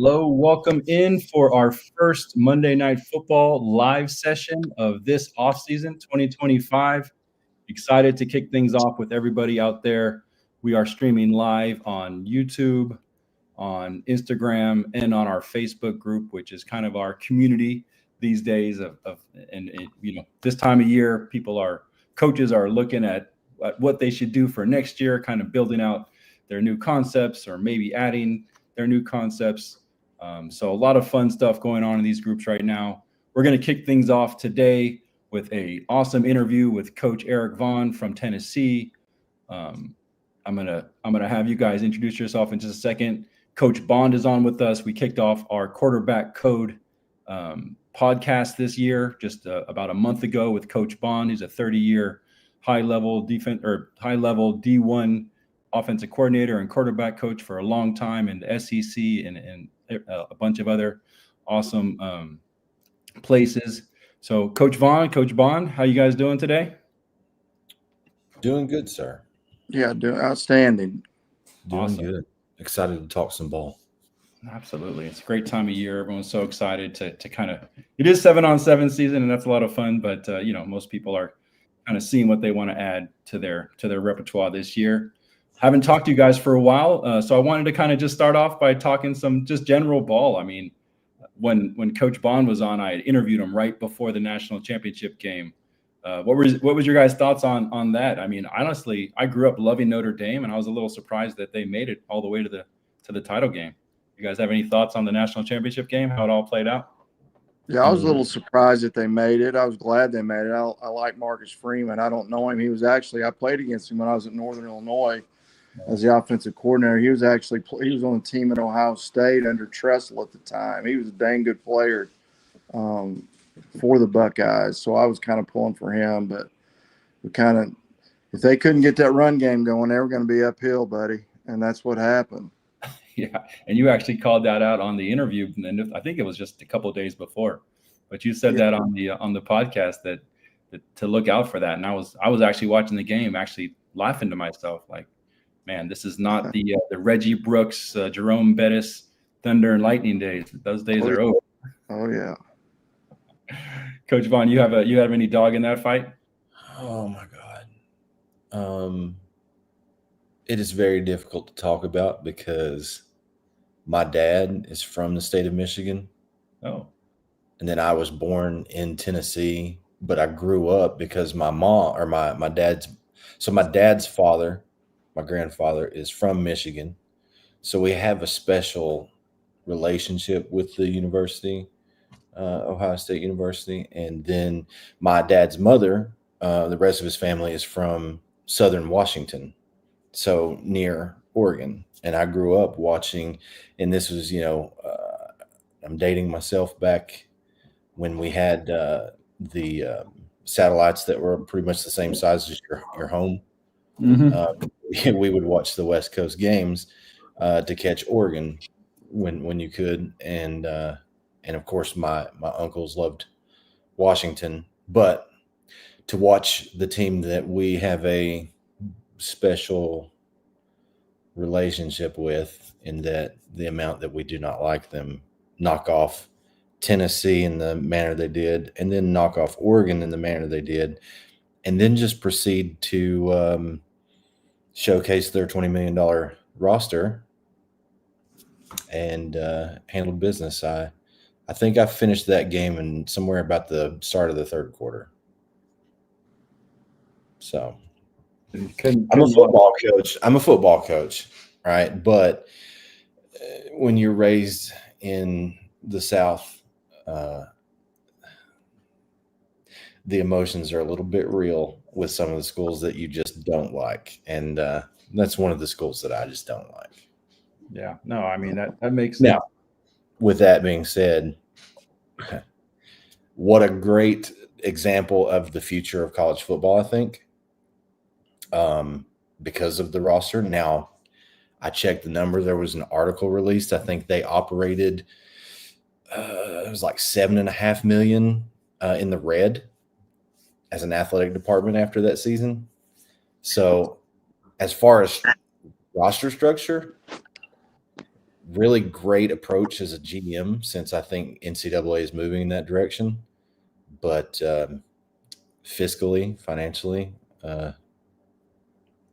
Hello, welcome in for our first Monday Night Football live session of this offseason 2025. Excited to kick things off with everybody out there. We are streaming live on YouTube, on Instagram, and on our Facebook group, which is kind of our community these days and this time of year, coaches are looking at what they should do for next year, kind of building out their new concepts or maybe adding their new concepts. So a lot of fun stuff going on in these groups right now. We're going to kick things off today with an awesome interview with Coach Eric Vaughn from Tennessee. I'm gonna have you guys introduce yourself in just a second. Coach Bond is on with us. We kicked off our quarterback code podcast this year just about a month ago with Coach Bond. He's a 30-year high-level D1 offensive coordinator and quarterback coach for a long time in the SEC and a bunch of other awesome places. So Coach Bond, how you guys doing today? Doing good, sir. Yeah, doing outstanding. Doing Awesome. good. Excited to talk some ball. Absolutely. It's a great time of year. Everyone's so excited to kind of – it is 7-on-7 season, and that's a lot of fun. But, most people are kind of seeing what they want to add to their repertoire this year. Haven't talked to you guys for a while, so I wanted to kind of just start off by talking some just general ball. I mean, when Coach Bond was on, I interviewed him right before the national championship game. What was your guys' thoughts on that? I mean, honestly, I grew up loving Notre Dame, and I was a little surprised that they made it all the way to the title game. You guys have any thoughts on the national championship game, how it all played out? Yeah, I was a little surprised that they made it. I was glad they made it. I like Marcus Freeman. I don't know him. I played against him when I was at Northern Illinois as the offensive coordinator. He was on the team at Ohio State under Tressel at the time. He was a dang good player for the Buckeyes. So I was kind of pulling for him, but if they couldn't get that run game going, they were going to be uphill, buddy. And that's what happened. Yeah, and you actually called that out on the interview, and I think it was just a couple of days before. But you said that on the podcast that to look out for that. And I was actually watching the game, actually laughing to myself, like, man, this is not the Reggie Brooks, Jerome Bettis, Thunder and Lightning days. Those days are over. Oh yeah. Coach Vaughn, you have any dog in that fight? Oh my God. It is very difficult to talk about because my dad is from the state of Michigan. Oh. And then I was born in Tennessee, but I grew up because my dad's father, my grandfather, is from Michigan. So we have a special relationship with the university, Ohio State University. And then my dad's mother, the rest of his family is from Southern Washington, so near Oregon. And I grew up watching, and this was, I'm dating myself back when we had the satellites that were pretty much the same size as your home. Mm-hmm. We would watch the West Coast games to catch Oregon when you could, and of course my uncles loved Washington, but to watch the team that we have a special relationship with, in that the amount that we do not like them, knock off Tennessee in the manner they did, and then knock off Oregon in the manner they did, and then just proceed to showcase their $20 million roster and handle business. I think I finished that game in somewhere about the start of the third quarter. So I'm a football coach, right? But when you're raised in the South, the emotions are a little bit real with some of the schools that you just don't like. And that's one of the schools that I just don't like. Yeah, no, I mean, that makes sense. Now, with that being said, what a great example of the future of college football, I think, because of the roster. Now, I checked the number. There was an article released. I think they operated, it was like $7.5 million in the red as an athletic department after that season. So as far as roster structure, really great approach as a GM, since I think NCAA is moving in that direction. But fiscally, financially,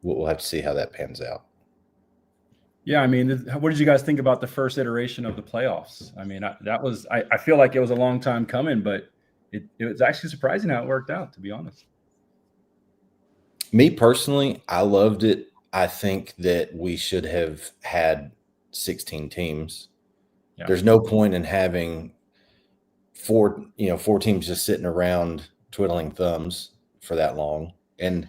we'll have to see how that pans out. Yeah, I mean, what did you guys think about the first iteration of the playoffs? I mean, I feel like it was a long time coming, but it was actually surprising how it worked out, to be honest. Me personally, I loved it. I think that we should have had 16 teams. Yeah. There's no point in having four teams just sitting around twiddling thumbs for that long. And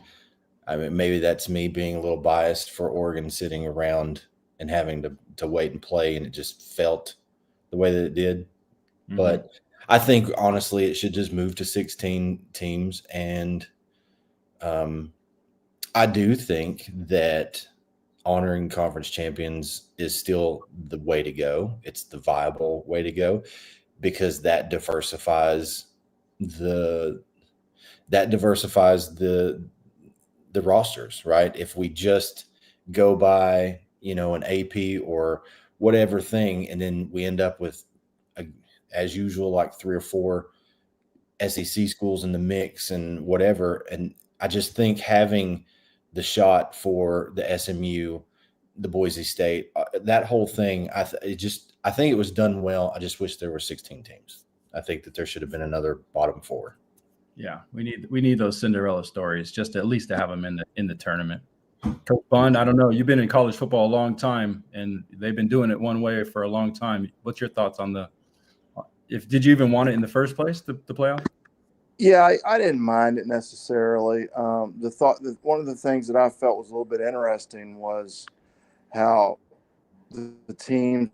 I mean, maybe that's me being a little biased for Oregon sitting around and having to wait and play, and it just felt the way that it did. Mm-hmm. But I think honestly, it should just move to 16 teams. And I do think that honoring conference champions is still the way to go. It's the viable way to go, because that diversifies the rosters, right? If we just go by, an AP or whatever thing, and then we end up with, as usual, like 3 or 4 SEC schools in the mix and whatever. And I just think having the shot for the SMU, the Boise State, that whole thing, I think it was done well. I just wish there were 16 teams. I think that there should have been another bottom 4. Yeah, we need those Cinderella stories, just at least to have them in the tournament. Coach Vaughn, I don't know. You've been in college football a long time, and they've been doing it one way for a long time. What's your thoughts on did you even want it in the first place, the playoff? Yeah, I didn't mind it necessarily. One of the things that I felt was a little bit interesting was how the teams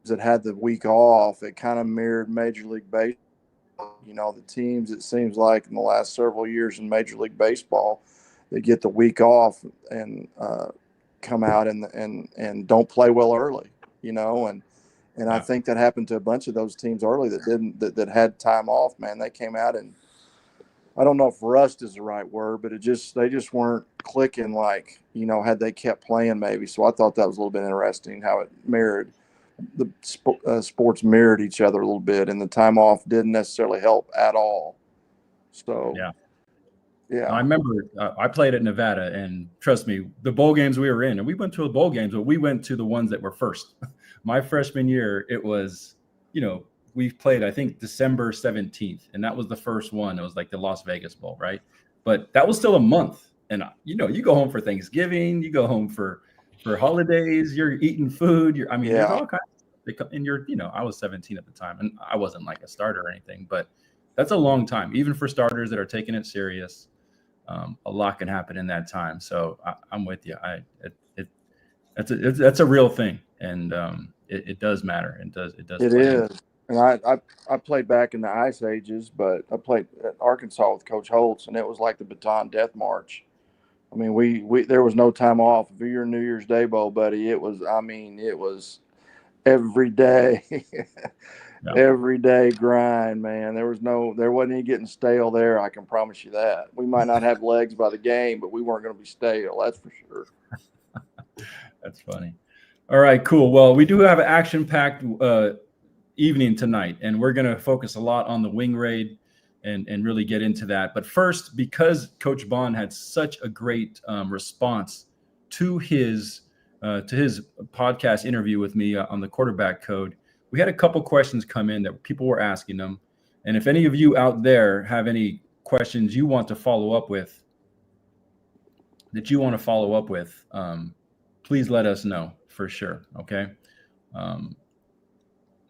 that had the week off, it kind of mirrored Major League Baseball. The teams, it seems like in the last several years in Major League Baseball, they get the week off and come out and don't play well early, and I think that happened to a bunch of those teams early that had time off. Man, they came out and, I don't know if rust is the right word, but they just weren't clicking like, had they kept playing maybe. So I thought that was a little bit interesting how it mirrored the sports mirrored each other a little bit, and the time off didn't necessarily help at all. So yeah. I remember I played at Nevada, and trust me, the bowl games we were in, and we went to the bowl games, but we went to the ones that were first. My freshman year, it was, we played, I think, December 17th, and that was the first one. It was like the Las Vegas Bowl, right? But that was still a month. And, you go home for Thanksgiving, you go home for holidays, you're eating food. There's all kinds of stuff. And I was 17 at the time, and I wasn't like a starter or anything, but that's a long time, even for starters that are taking it serious. A lot can happen in that time. So I'm with you. That's a real thing. And it does matter. It does. It is. And I played back in the Ice Ages, but I played at Arkansas with Coach Holtz, and it was like the Baton Death March. I mean, we there was no time off. If you're New Year's Day Bowl, buddy, it was every day, every day grind, man. There wasn't any getting stale there. I can promise you that. We might not have legs by the game, but we weren't going to be stale. That's for sure. That's funny. All right, cool. Well, we do have an action-packed evening tonight, and we're going to focus a lot on the wing raid and really get into that. But first, because Coach Vaughn had such a great response to his podcast interview with me on the quarterback code, we had a couple questions come in that people were asking them. And if any of you out there have any questions you want to follow up with, please let us know for sure. Okay.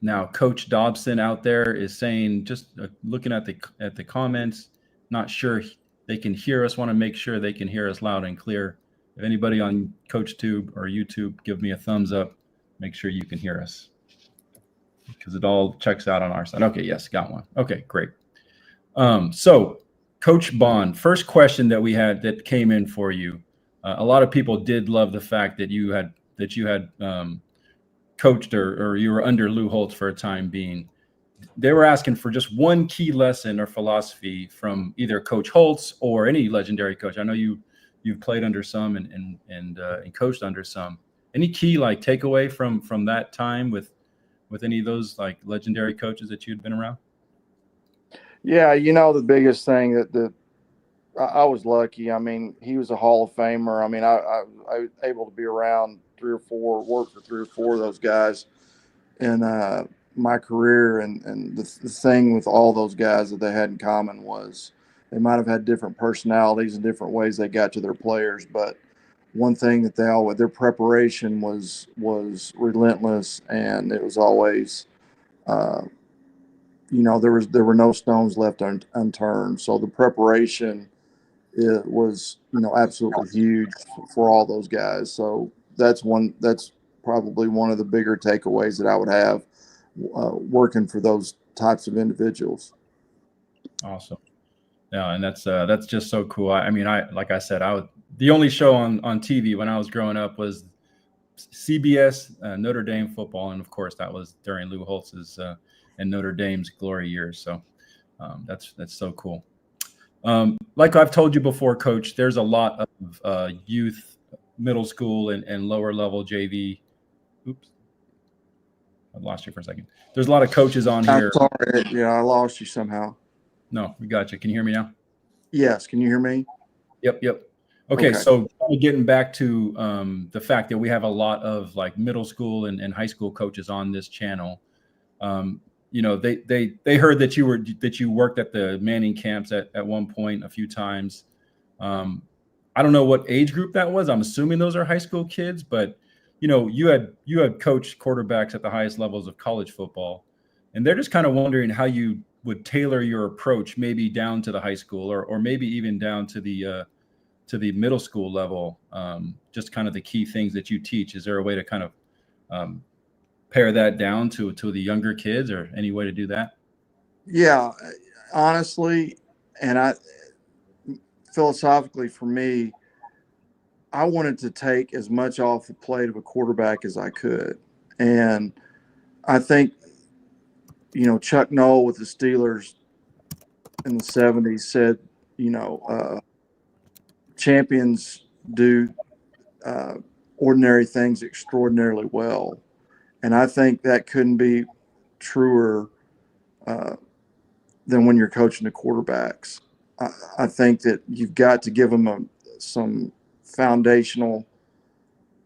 Now, Coach Dobson out there is saying, just looking at the comments, not sure they can hear us. Want to make sure they can hear us loud and clear. If anybody on CoachTube or YouTube, give me a thumbs up. Make sure you can hear us, because it all checks out on our side. Okay, yes, got one. Okay, great. So, Coach Vaughn, first question that we had that came in for you. A lot of people did love the fact that you had coached or you were under Lou Holtz for a time being. They were asking for just one key lesson or philosophy from either Coach Holtz or any legendary coach. I know you've played under some and coached under some. Any key like takeaway from that time with any of those like legendary coaches that you'd been around? Yeah, the biggest thing that I was lucky. I mean, he was a Hall of Famer. I mean, I was able to be around work for 3 or 4 of those guys in my career. And the thing with all those guys that they had in common was they might have had different personalities and different ways they got to their players, but one thing that their preparation was relentless, and it was always, there were no stones left unturned. So the preparation, it was, absolutely huge for all those guys. So that's probably one of the bigger takeaways that I would have working for those types of individuals. Awesome. Yeah, and that's just so cool. I mean, like I said, the only show on TV when I was growing up was CBS Notre Dame football, and of course that was during Lou Holtz's and Notre Dame's glory years. So that's so cool. Like I've told you before, Coach, there's a lot of youth, middle school, and lower level JV. Oops, I lost you for a second. There's a lot of coaches on here. I'm sorry. Yeah, I lost you somehow. No, we got you. Can you hear me now? Yes. Can you hear me? Yep. Okay. So getting back to the fact that we have a lot of like middle school and high school coaches on this channel. They heard that you worked at the Manning camps at one point a few times. I don't know what age group that was. I'm assuming those are high school kids, but you had coached quarterbacks at the highest levels of college football, and they're just kind of wondering how you would tailor your approach, maybe down to the high school or maybe even down to the middle school level. Just kind of the key things that you teach. Is there a way to kind of pare that down to the younger kids, or any way to do that? Yeah, honestly, and philosophically for me, I wanted to take as much off the plate of a quarterback as I could. And I think, Chuck Noll with the Steelers in the 70s said, champions do ordinary things extraordinarily well. And I think that couldn't be truer than when you're coaching the quarterbacks. I think that you've got to give them some foundational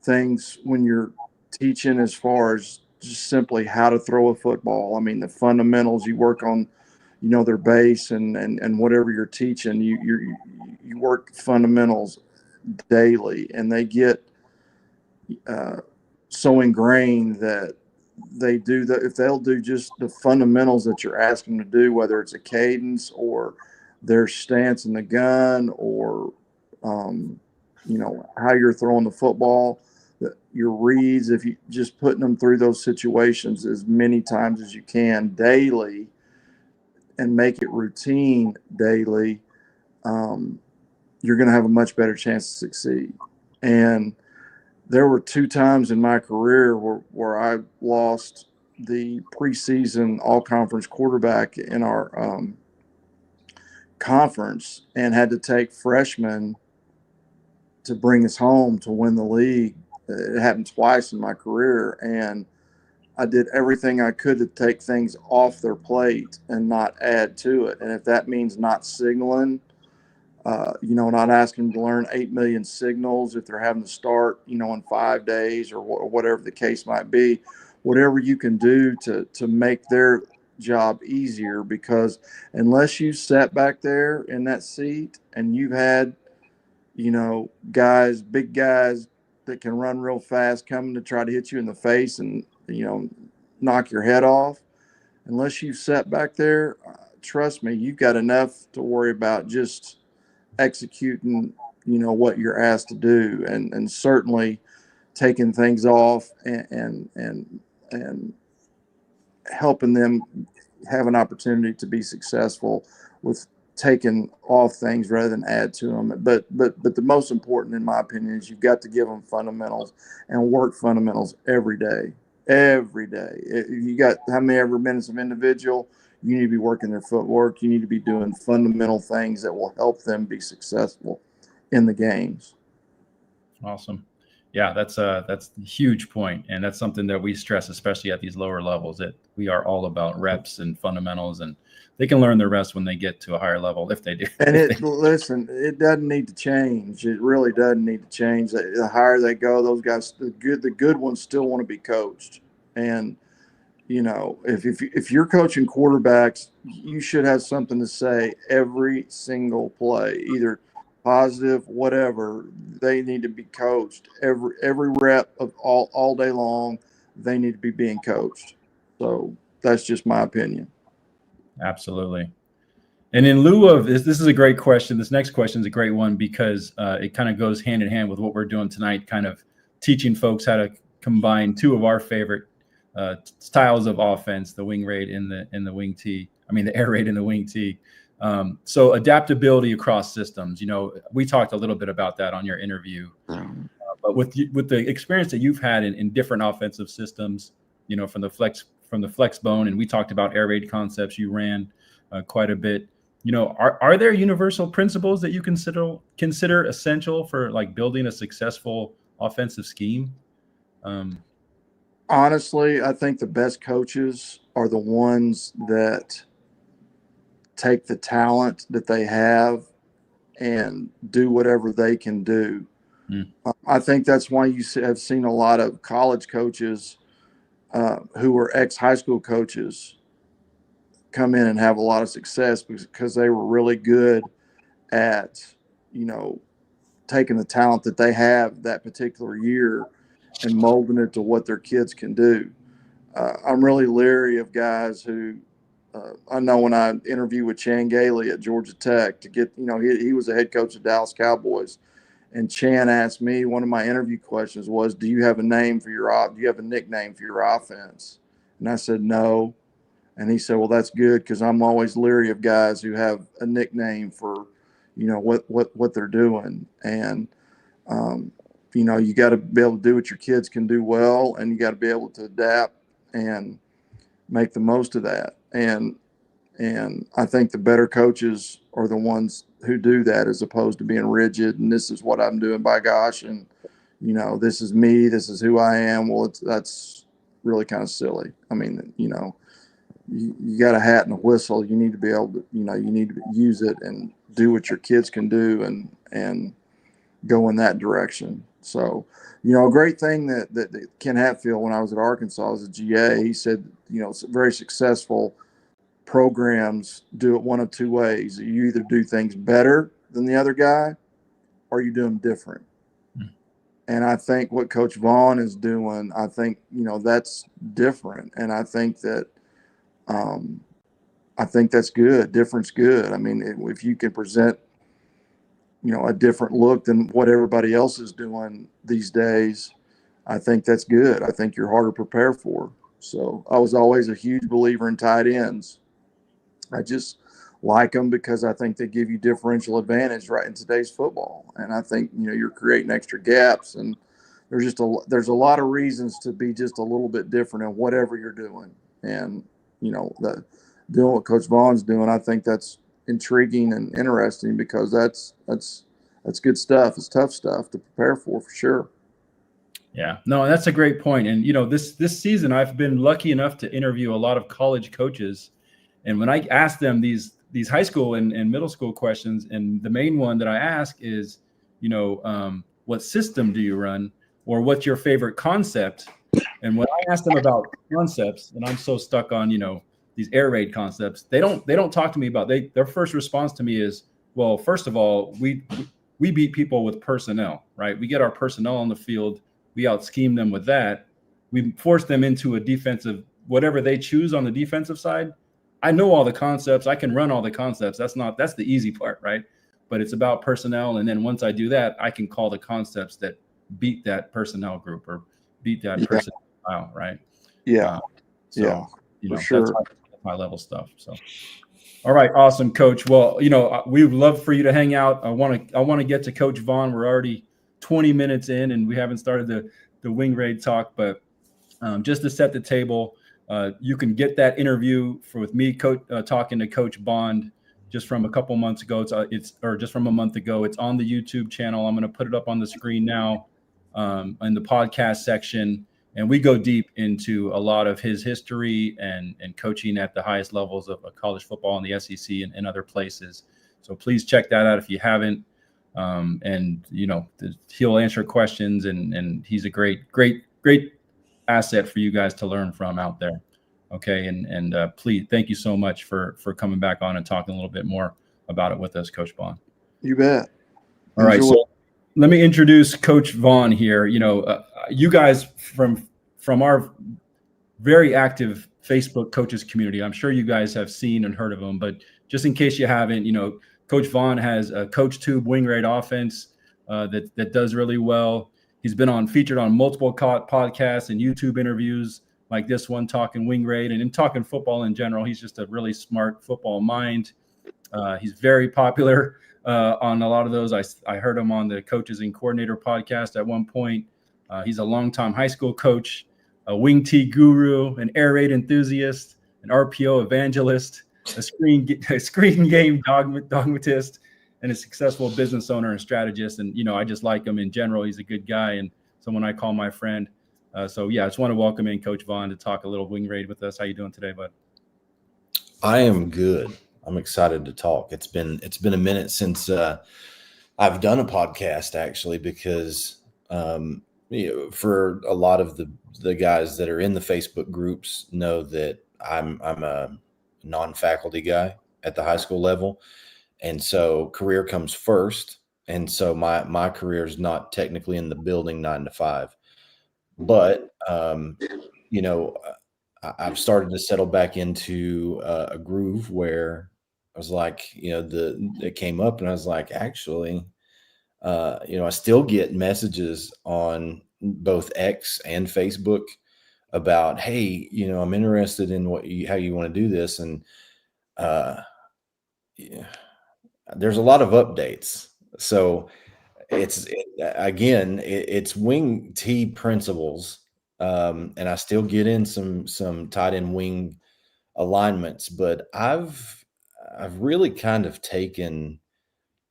things when you're teaching, as far as just simply how to throw a football. I mean, the fundamentals, you work on, their base and whatever you're teaching, you work fundamentals daily, and they get so ingrained that they do that. If they'll do just the fundamentals that you're asking them to do, whether it's a cadence or their stance in the gun, or how you're throwing the football, your reads, if you just putting them through those situations as many times as you can daily and make it routine daily, you're going to have a much better chance to succeed. And there were 2 times in my career where I lost the preseason all-conference quarterback in our conference, and had to take freshmen to bring us home to win the league. It happened twice in my career, and I did everything I could to take things off their plate and not add to it. And if that means not signaling, not asking them to learn 8 million signals if they're having to start, in 5 days or whatever the case might be, whatever you can do to make their job easier. Because unless you sat back there in that seat and you've had, big guys that can run real fast coming to try to hit you in the face and, knock your head off, unless you've sat back there, trust me, you've got enough to worry about just executing, what you're asked to do, and certainly taking things off and helping them have an opportunity to be successful with taking off things rather than add to them. But the most important, in my opinion, is you've got to give them fundamentals and work fundamentals every day. Every day. You got how many ever minutes of individual, you need to be working their footwork. You need to be doing fundamental things that will help them be successful in the games. Awesome. Yeah, that's a huge point, and that's something that we stress, especially at these lower levels, that we are all about reps and fundamentals, and they can learn the rest when they get to a higher level if they do. And listen, it doesn't need to change. It really doesn't need to change. The higher they go, those guys, the good ones still want to be coached. And if you're coaching quarterbacks, you should have something to say every single play, either positive, whatever. They need to be coached every rep of all day long. They need to be being coached. So that's just my opinion. Absolutely. And in lieu of this is a great question. This next question is a great one because it kind of goes hand in hand with what we're doing tonight, kind of teaching folks how to combine two of our favorite styles of offense, the wing raid and the wing T. I mean, the air raid and the wing T. So adaptability across systems. We talked a little bit about that on your interview. But with the experience that you've had in different offensive systems, from the flex bone, and we talked about air raid concepts you ran quite a bit. Are there universal principles that you consider essential for like building a successful offensive scheme? Honestly, I think the best coaches are the ones that take the talent that they have and do whatever they can do. I think that's why you have seen a lot of college coaches who were ex-high school coaches come in and have a lot of success because they were really good at, taking the talent that they have that particular year and molding it to what their kids can do. I'm really leery of guys who I know when I interviewed with Chan Gailey at Georgia Tech to get, he was the head coach of Dallas Cowboys. And Chan asked me, one of my interview questions was, do you have a nickname for your offense? And I said, no. And he said, well, that's good because I'm always leery of guys who have a nickname for, what they're doing. And, you got to be able to do what your kids can do well, and you got to be able to adapt and make the most of that. And I think the better coaches are the ones who do that as opposed to being rigid. And this is what I'm doing, by gosh. And, this is me. This is who I am. Well, that's really kind of silly. I mean, you got a hat and a whistle. You need to be able to, you need to use it and do what your kids can do and go in that direction. So, a great thing that Ken Hatfield, when I was at Arkansas as a GA, he said, very successful programs do it one of two ways. You either do things better than the other guy or you do them different. And I think what Coach Vaughn is doing, I think, that's different. And I think that, that's good. Different's good. I mean, if you can present, a different look than what everybody else is doing these days, I think that's good. I think you're harder to prepare for. So I was always a huge believer in tight ends. I just like them because I think they give you differential advantage right in today's football. And I think, you're creating extra gaps, and there's a lot of reasons to be just a little bit different in whatever you're doing. And, doing what Coach Vaughn's doing, I think that's intriguing and interesting because that's good stuff. It's tough stuff to prepare for sure. Yeah, no, that's a great point. And, this season I've been lucky enough to interview a lot of college coaches. And when I ask them these high school and middle school questions, and the main one that I ask is, what system do you run, or what's your favorite concept? And when I ask them about concepts, and I'm so stuck on, these air raid concepts, they don't talk to me about. Their first response to me is, well, first of all, we beat people with personnel, right? We get our personnel on the field, we out scheme them with that, we force them into a defensive, whatever they choose on the defensive side. I know all the concepts. I can run all the concepts. That's the easy part, right? But it's about personnel. And then once I do that, I can call the concepts that beat that personnel group or beat that personnel style, right? Yeah. For sure. That's high level stuff. So, all right. Awesome, Coach. Well, we would love for you to hang out. I want to get to Coach Vaughn. We're already 20 minutes in and we haven't started the wing raid talk, but just to set the table, you can get that interview with me talking to Coach Bond just from a couple months ago. It's just from a month ago. It's on the YouTube channel. I'm going to put it up on the screen now. in the podcast section. And we go deep into a lot of his history and coaching at the highest levels of college football in the SEC and other places. So please check that out if you haven't. And, you know, he'll answer questions, and he's a great asset for you guys to learn from out there. Okay. And please, thank you so much for coming back on and talking a little bit more about it with us, Coach Vaughn. You bet. All right. So let me introduce Coach Vaughn here. You know, you guys from our very active Facebook coaches community, I'm sure you guys have seen and heard of him, but just in case you haven't, you know, Coach Vaughn has a Coach Tube wing rate offense that does really well. He's been featured on multiple podcasts and YouTube interviews like this one, talking wing rate and in talking football in general. He's just a really smart football mind. He's very popular on a lot of those. I heard him on the Coaches and Coordinator podcast at one point. He's a longtime high school coach, a wing tee guru, an air raid enthusiast, an RPO evangelist, a screen game dogmatist, and a successful business owner and strategist. And, you know, I just like him in general. He's a good guy and someone I call my friend. So, yeah, I just want to welcome in Coach Vaughn to talk a little wing raid with us. How you doing today, bud? I am good. I'm excited to talk. It's been a minute since I've done a podcast, actually, because you know, for a lot of the guys that are in the Facebook groups know that I'm a non-faculty guy at the high school level, and so career comes first. And so my career is not technically in the building 9 to 5, but you know, I've started to settle back into a groove where I was like, you know, it came up and I was like, actually, you know, I still get messages on both X and Facebook about, hey, you know, I'm interested in how you want to do this. And yeah, there's a lot of updates. So it's wing T principles. And I still get in some tight end wing alignments, but I've really kind of taken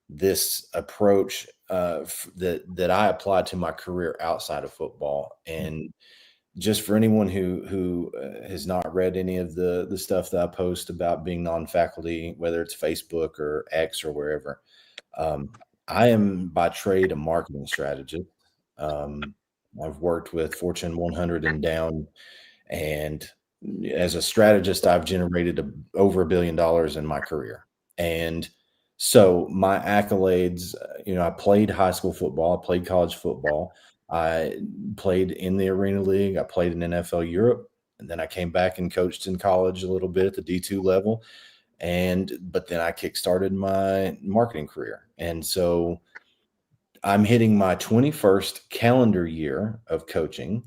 this approach that I apply to my career outside of football. And just for anyone who has not read any of the stuff that I post about being non-faculty, whether it's Facebook or X or wherever, I am by trade a marketing strategist. I've worked with Fortune 100 and down, and as a strategist, I've generated over $1 billion in my career. And so my accolades, you know, I played high school football, I played college football, I played in the Arena League, I played in NFL Europe, and then I came back and coached in college a little bit at the D2 level. But then I kickstarted my marketing career. And so I'm hitting my 21st calendar year of coaching,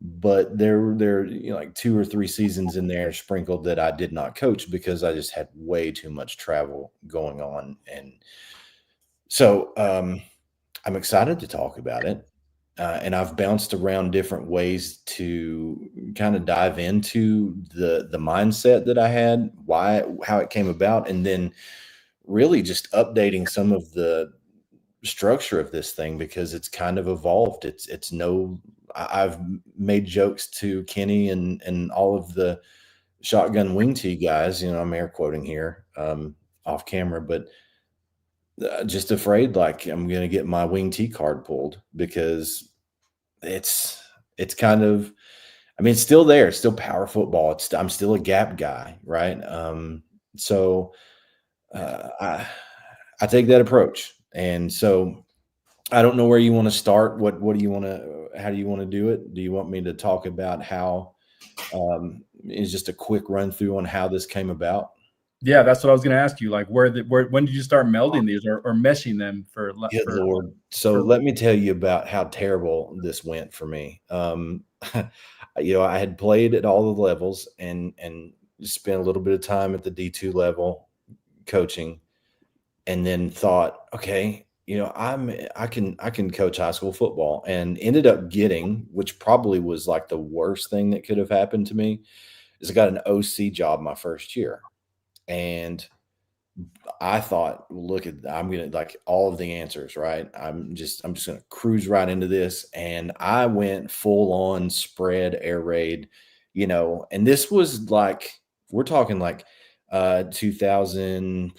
but there you know, like 2 or 3 seasons in there sprinkled that I did not coach because I just had way too much travel going on. And so I'm excited to talk about it. And I've bounced around different ways to kind of dive into the mindset that I had, how it came about, and then really just updating some of the structure of this thing because it's kind of evolved. I've made jokes to Kenny and all of the shotgun wing tee guys, you know, I'm air quoting here off camera, but just afraid like I'm going to get my wing tee card pulled because it's kind of, I mean, it's still there. It's still power football. I'm still a gap guy. Right. So I take that approach. And so I don't know where you want to start. How do you want to do it? Do you want me to talk about how is just a quick run through on how this came about? Yeah, that's what I was going to ask you. Like, when did you start melding these or meshing them Good Lord. So let me tell you about how terrible this went for me. You know, I had played at all the levels and spent a little bit of time at the D2 level coaching, and then thought, okay, you know, I can coach high school football, and ended up getting, which probably was like the worst thing that could have happened to me, is I got an OC job my first year. And I thought, look at, I'm gonna like all of the answers, right? I'm just gonna cruise right into this, and I went full on spread air raid, and this was like we're talking like 2000,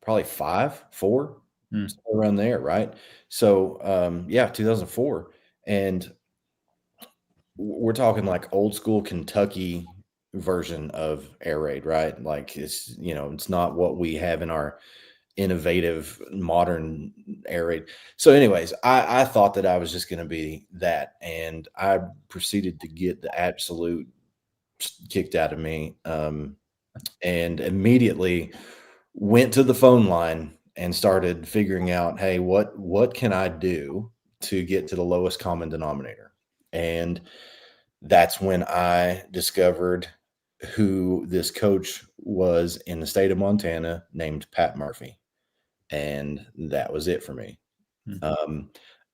probably 4 somewhere around there, right? So yeah, 2004, and we're talking like old school Kentucky version of air raid, right? Like it's not what we have in our innovative modern air raid. So anyways, I thought that I was just going to be that, and I proceeded to get the absolute kicked out of me, and immediately went to the phone line and started figuring out, hey, what can I do to get to the lowest common denominator? And that's when I discovered who this coach was in the state of Montana named Pat Murphy. And that was it for me.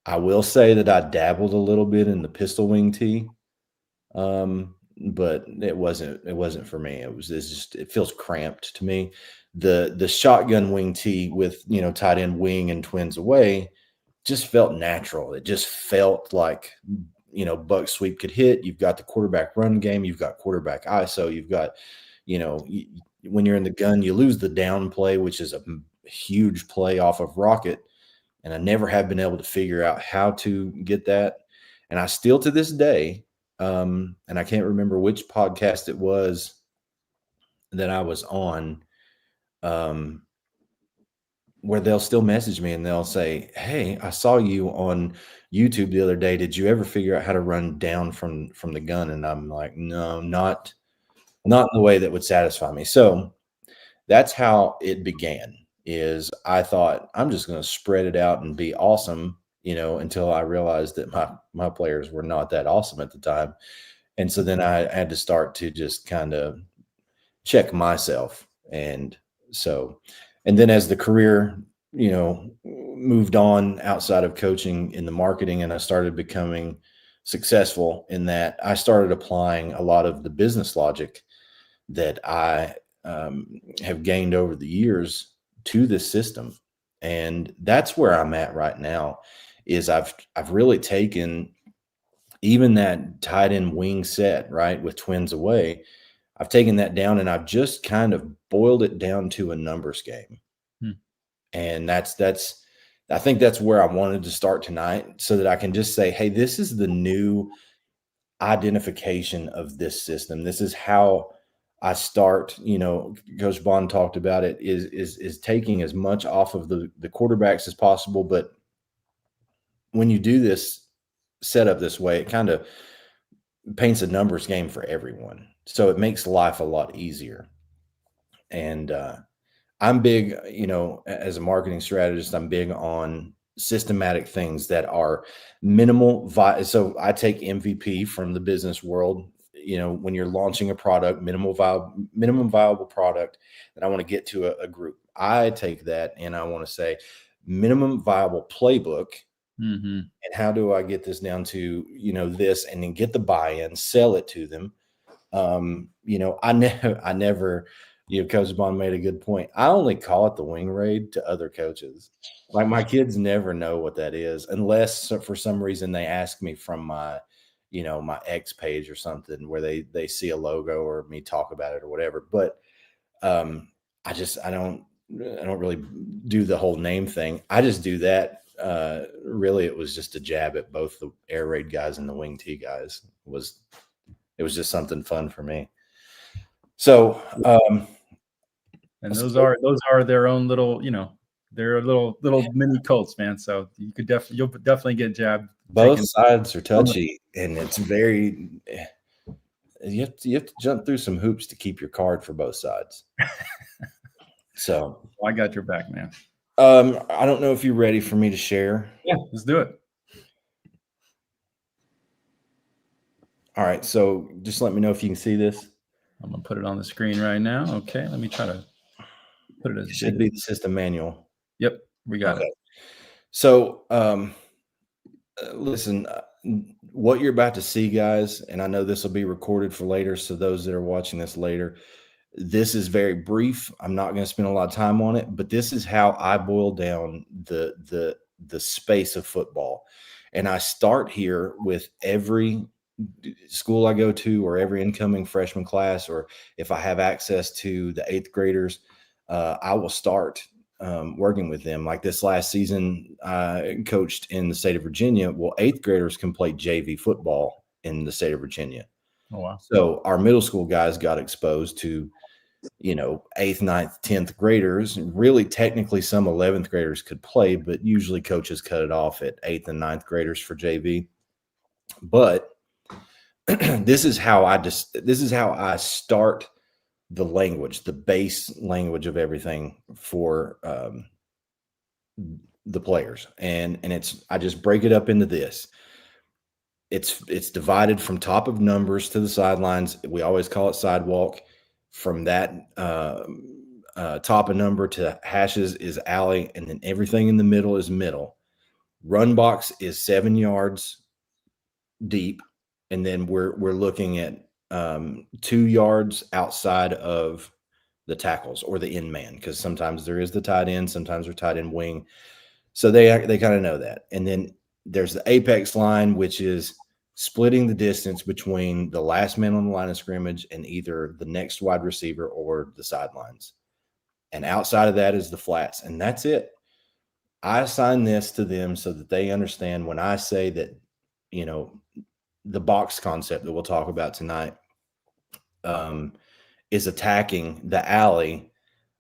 I will say that I dabbled a little bit in the pistol wing tee, but it wasn't for me. It feels cramped to me. The shotgun wing tee with tight end wing and twins away just felt natural. It just felt like buck sweep could hit. You've got the quarterback run game. You've got quarterback ISO. You've got when you're in the gun, you lose the down play, which is a huge play off of rocket. And I never have been able to figure out how to get that. And I still to this day, and I can't remember which podcast it was that I was on, where they'll still message me and they'll say, hey, I saw you on YouTube the other day. Did you ever figure out how to run down from the gun? And I'm like, no, not in the way that would satisfy me. So that's how it began. Is I thought I'm just going to spread it out and be awesome, until I realized that my players were not that awesome at the time. And so then I had to start to just kind of check myself. And then as the career, moved on outside of coaching in the marketing, and I started becoming successful in that, I started applying a lot of the business logic that I have gained over the years to this system. And that's where I'm at right now. Is I've really taken even that tight end wing set, right, with twins away. I've taken that down and I've just kind of boiled it down to a numbers game. And I think that's where I wanted to start tonight, so that I can just say, hey, this is the new identification of this system. This is how I start. Coach Vaughn talked about it, is taking as much off of the quarterbacks as possible. But when you do this setup this way, it kind of paints a numbers game for everyone. So it makes life a lot easier. And I'm big, as a marketing strategist, I'm big on systematic things that are minimal. So I take MVP from the business world. When you're launching a product, minimum viable product that I want to get to a group, I take that and I want to say minimum viable playbook. And how do I get this down to, this, and then get the buy-in, sell it to them. I never, Coach Bond made a good point. I only call it the wing raid to other coaches. Like, my kids never know what that is, unless for some reason they ask me from my, my X page or something, where they see a logo or me talk about it or whatever. But I don't really do the whole name thing. I just do that. Really, it was just a jab at both the air raid guys and the wing T guys. It was just something fun for me. So, and those are their own little, they're little mini cults, man. So you'll definitely get jabbed. Both sides are touchy, and it's very. You have to jump through some hoops to keep your card for both sides. So I got your back, man. I don't know if you're ready for me to share. Yeah, let's do it. All right, so just let me know if you can see this. I'm gonna put it on the screen right now. Okay, let me try to put it as it should be the system manual. Yep, we got it. So, listen, what you're about to see, guys, and I know this will be recorded for later, so those that are watching this later, This is very brief. I'm not going to spend a lot of time on it, but this is how I boil down the space of football. And I start here with every school I go to, or every incoming freshman class, or if I have access to the 8th graders, I will start working with them. Like this last season, I coached in the state of Virginia. Well, 8th graders can play JV football in the state of Virginia. Oh, wow. So our middle school guys got exposed to, 8th, 9th, 10th graders. Really, technically, some 11th graders could play, but usually coaches cut it off at 8th and 9th graders for JV. But this is how I start the language, the base language of everything for the players, and I just break it up into this. It's divided from top of numbers to the sidelines. We always call it sidewalk. From that top of number to hashes is alley, and then everything in the middle is middle. Run box is 7 yards deep, and then we're looking at 2 yards outside of the tackles or the end man, because sometimes there is the tight end, sometimes they're tight end wing. So they kind of know that. And then there's the apex line, which is splitting the distance between the last man on the line of scrimmage and either the next wide receiver or the sidelines. And outside of that is the flats, and that's it. I assign this to them so that they understand when I say that, the box concept that we'll talk about tonight is attacking the alley,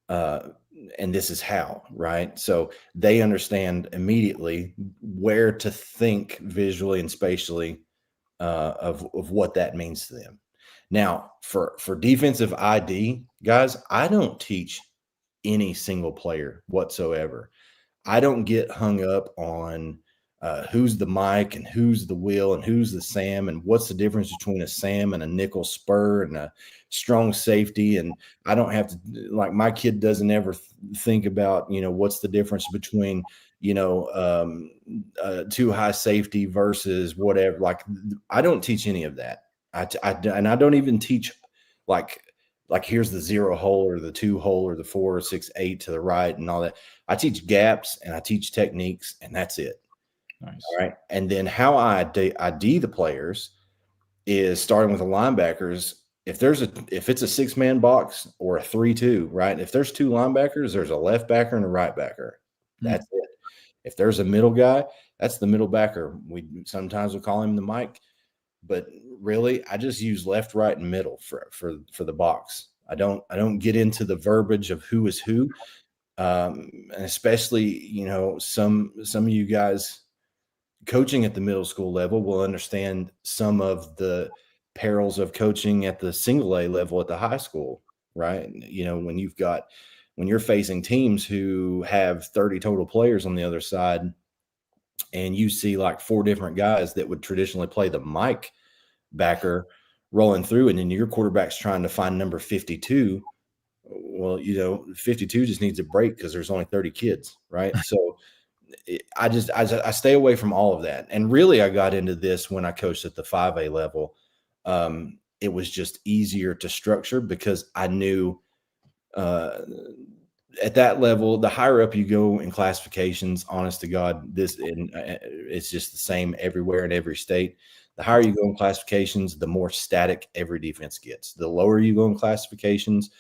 and this is how, right? So they understand immediately where to think visually and spatially of what that means to them. Now, for defensive ID, guys, I don't teach any single player whatsoever. I don't get hung up on who's the Mike and who's the Will and who's the Sam and what's the difference between a Sam and a nickel spur and a strong safety. And I don't have to, like, my kid doesn't ever think about, what's the difference between, too high safety versus whatever. Like, I don't teach any of that. And I don't even teach like here's the 0 hole or the 2 hole or the 4 or 6, 8 to the right and all that. I teach gaps and I teach techniques, and that's it. Nice. All right. And then how I ID the players is starting with the linebackers. If it's a 6-man box or a 3-2, right? If there's 2 linebackers, there's a left backer and a right backer. That's it. If there's a middle guy, that's the middle backer. Sometimes we call him the Mike, but really I just use left, right, and middle for the box. I don't get into the verbiage of who is who. And especially, some of you guys coaching at the middle school level will understand some of the perils of coaching at the single A level at the high school, right? When you're facing teams who have 30 total players on the other side, and you see like 4 different guys that would traditionally play the Mike backer rolling through, and then your quarterback's trying to find number 52. Well, 52 just needs a break because there's only 30 kids, right? So I stay away from all of that. And really, I got into this when I coached at the 5A level. It was just easier to structure because I knew at that level, the higher up you go in classifications, honest to God, it's just the same everywhere in every state. The higher you go in classifications, the more static every defense gets. The lower you go in classifications,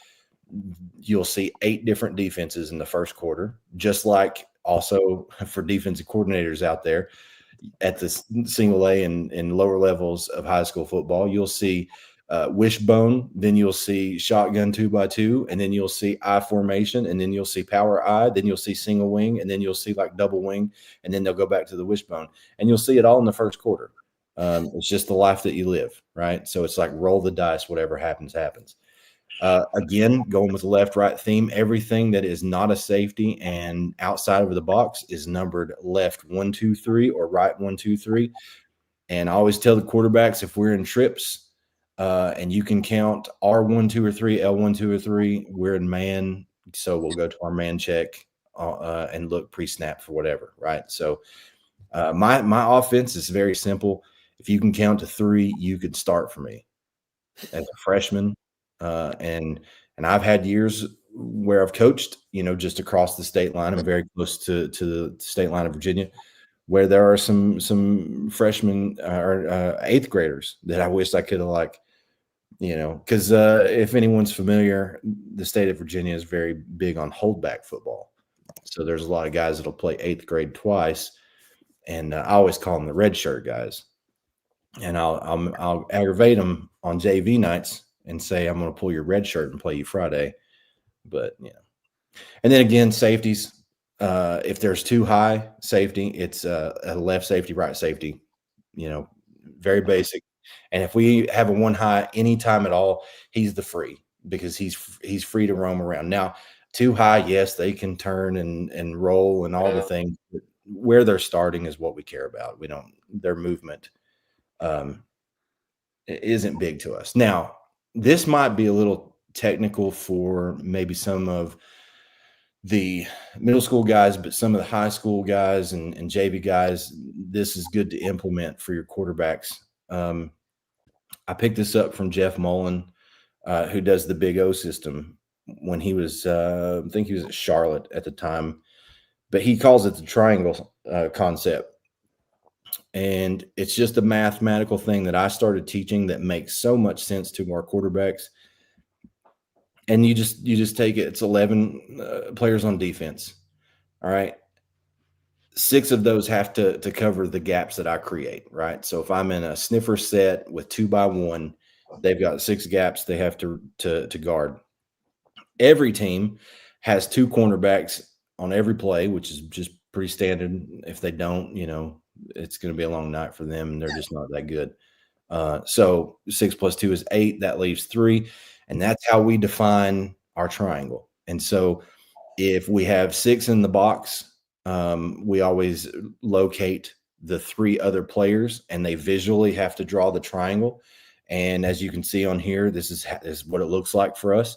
you'll see 8 different defenses in the first quarter, just like also for defensive coordinators out there at the single A and lower levels of high school football. You'll see wishbone, then you'll see shotgun 2x2, and then you'll see I formation, and then you'll see power I, then you'll see single wing, and then you'll see like double wing, and then they'll go back to the wishbone, and you'll see it all in the first quarter. It's just the life that you live, right? So it's like roll the dice, whatever happens, happens. Again, going with the left-right theme, everything that is not a safety and outside of the box is numbered left 1, 2, 3 or right 1, 2, 3. And I always tell the quarterbacks, if we're in trips and you can count R1, 2, or 3, L1, 2, or 3, we're in man. So we'll go to our man check and look pre-snap for whatever, right? So my offense is very simple. If you can count to 3, you could start for me as a freshman. And And I've had years where I've coached, just across the state line. I'm very close to the state line of Virginia, where there are some freshmen or eighth graders that I wish I could have because if anyone's familiar, the state of Virginia is very big on holdback football. So there's a lot of guys that'll play eighth grade twice, and I always call them the red shirt guys. And I'll aggravate them on JV nights and say I'm going to pull your red shirt and play you Friday. But and then again, safeties. If there's too high safety, it's a left safety, right safety. Very basic. And if we have a one high anytime at all, he's the free, because he's free to roam around. Now, too high, yes, they can turn and roll and all the things. But where they're starting is what we care about. We don't their movement isn't big to us. Now, this might be a little technical for maybe some of the middle school guys, but some of the high school guys and JV guys, this is good to implement for your quarterbacks. I picked this up from Jeff Mullen, who does the Big O system when he was, I think he was at Charlotte at the time, but he calls it the triangle concept. And it's just a mathematical thing that I started teaching that makes so much sense to our quarterbacks. And you just take it. It's 11 players on defense. All right. 6 of those have to cover the gaps that I create. Right. So if I'm in a sniffer set with 2x1, they've got 6 gaps they have to guard. Every team has 2 cornerbacks on every play, which is just pretty standard. If they don't, it's going to be a long night for them, and they're just not that good. So 6 + 2 is 8. That leaves 3. And that's how we define our triangle. And so if we have 6 in the box, we always locate the 3 other players, and they visually have to draw the triangle. And as you can see on here, this is what it looks like for us.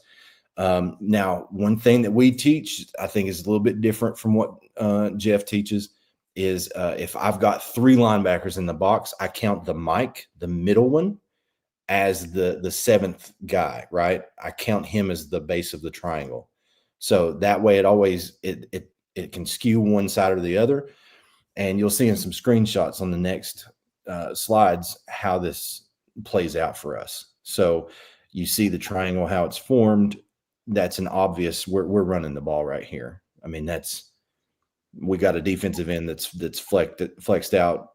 Now, one thing that we teach, I think, is a little bit different from what Jeff teaches, is if I've got 3 linebackers in the box, I count the Mike, the middle one, as the 7th guy, right? I count him as the base of the triangle. So that way it always it can skew one side or the other. And you'll see in some screenshots on the next slides how this plays out for us. So you see the triangle, how it's formed. That's an obvious, we're running the ball right here. I mean, we got a defensive end that's flexed out,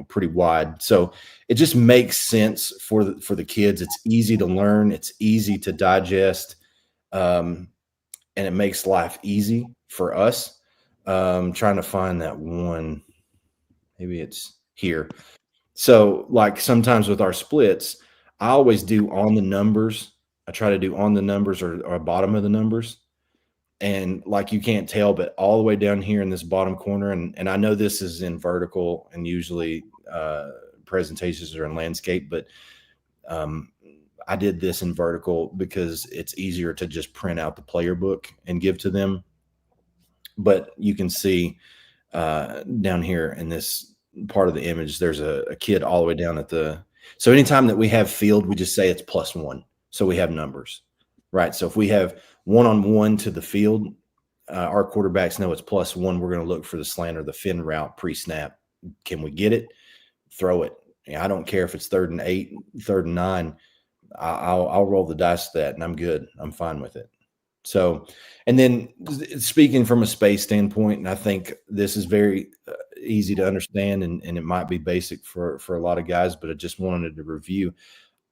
pretty wide. So it just makes sense for the kids. It's easy to learn. It's easy to digest. And it makes life easy for us. Trying to find that one. Maybe it's here. So like sometimes with our splits, I always do on the numbers. I try to do on the numbers or bottom of the numbers. And like you can't tell, but all the way down here in this bottom corner, and I know this is in vertical, and usually presentations are in landscape, but I did this in vertical because it's easier to just print out the player book and give to them. But you can see down here in this part of the image, there's a kid all the way down at so anytime that we have field, we just say it's +1. So we have numbers, right? So if we have 1-on-1 to the field, our quarterbacks know it's +1. We're going to look for the slant or the fin route pre-snap. Can we get it? Throw it. I don't care if it's 3rd and 8, 3rd and 9. I'll roll the dice to that, and I'm good. I'm fine with it. So, and then speaking from a space standpoint, and I think this is very easy to understand, and it might be basic for a lot of guys, but I just wanted to review.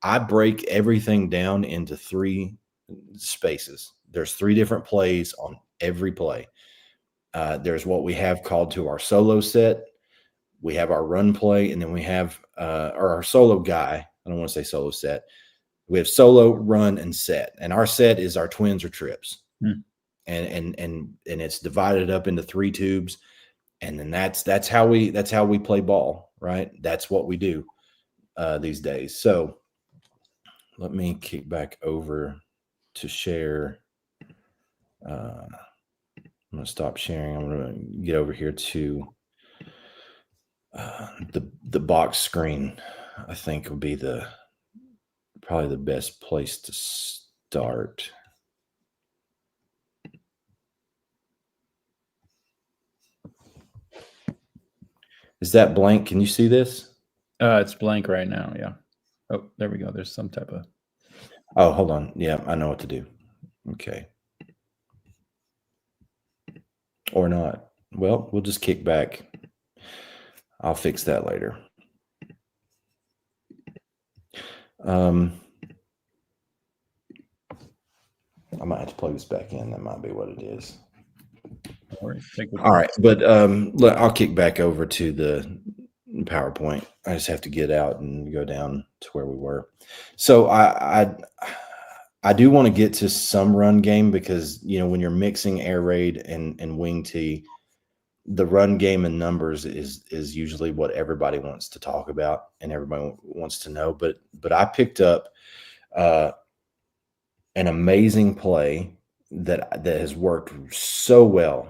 I break everything down into 3 spaces. There's 3 different plays on every play. There's what we have called to our solo set. We have our run play, and then we have our solo guy. I don't want to say solo set. We have solo, run, and set. And our set is our twins or trips. And it's divided up into 3 tubes. And then that's how we play ball, right? That's what we do these days. So let me kick back over to share. I'm going to stop sharing. I'm going to get over here to the box screen. I think would be probably the best place to start. Is that blank? Can you see this? It's blank right now. Yeah. Oh, there we go. There's some type of. Oh, hold on. Yeah, I know what to do. Okay. Or not. Well, we'll just kick back. I'll fix that later. I might have to plug this back in. That might be what it is. All right, but I'll kick back over to the PowerPoint. I just have to get out and go down to where we were. So I do want to get to some run game because, you know, when you're mixing air raid and wing tee, the run game and numbers is usually what everybody wants to talk about and everybody wants to know. But I picked up an amazing play that has worked so well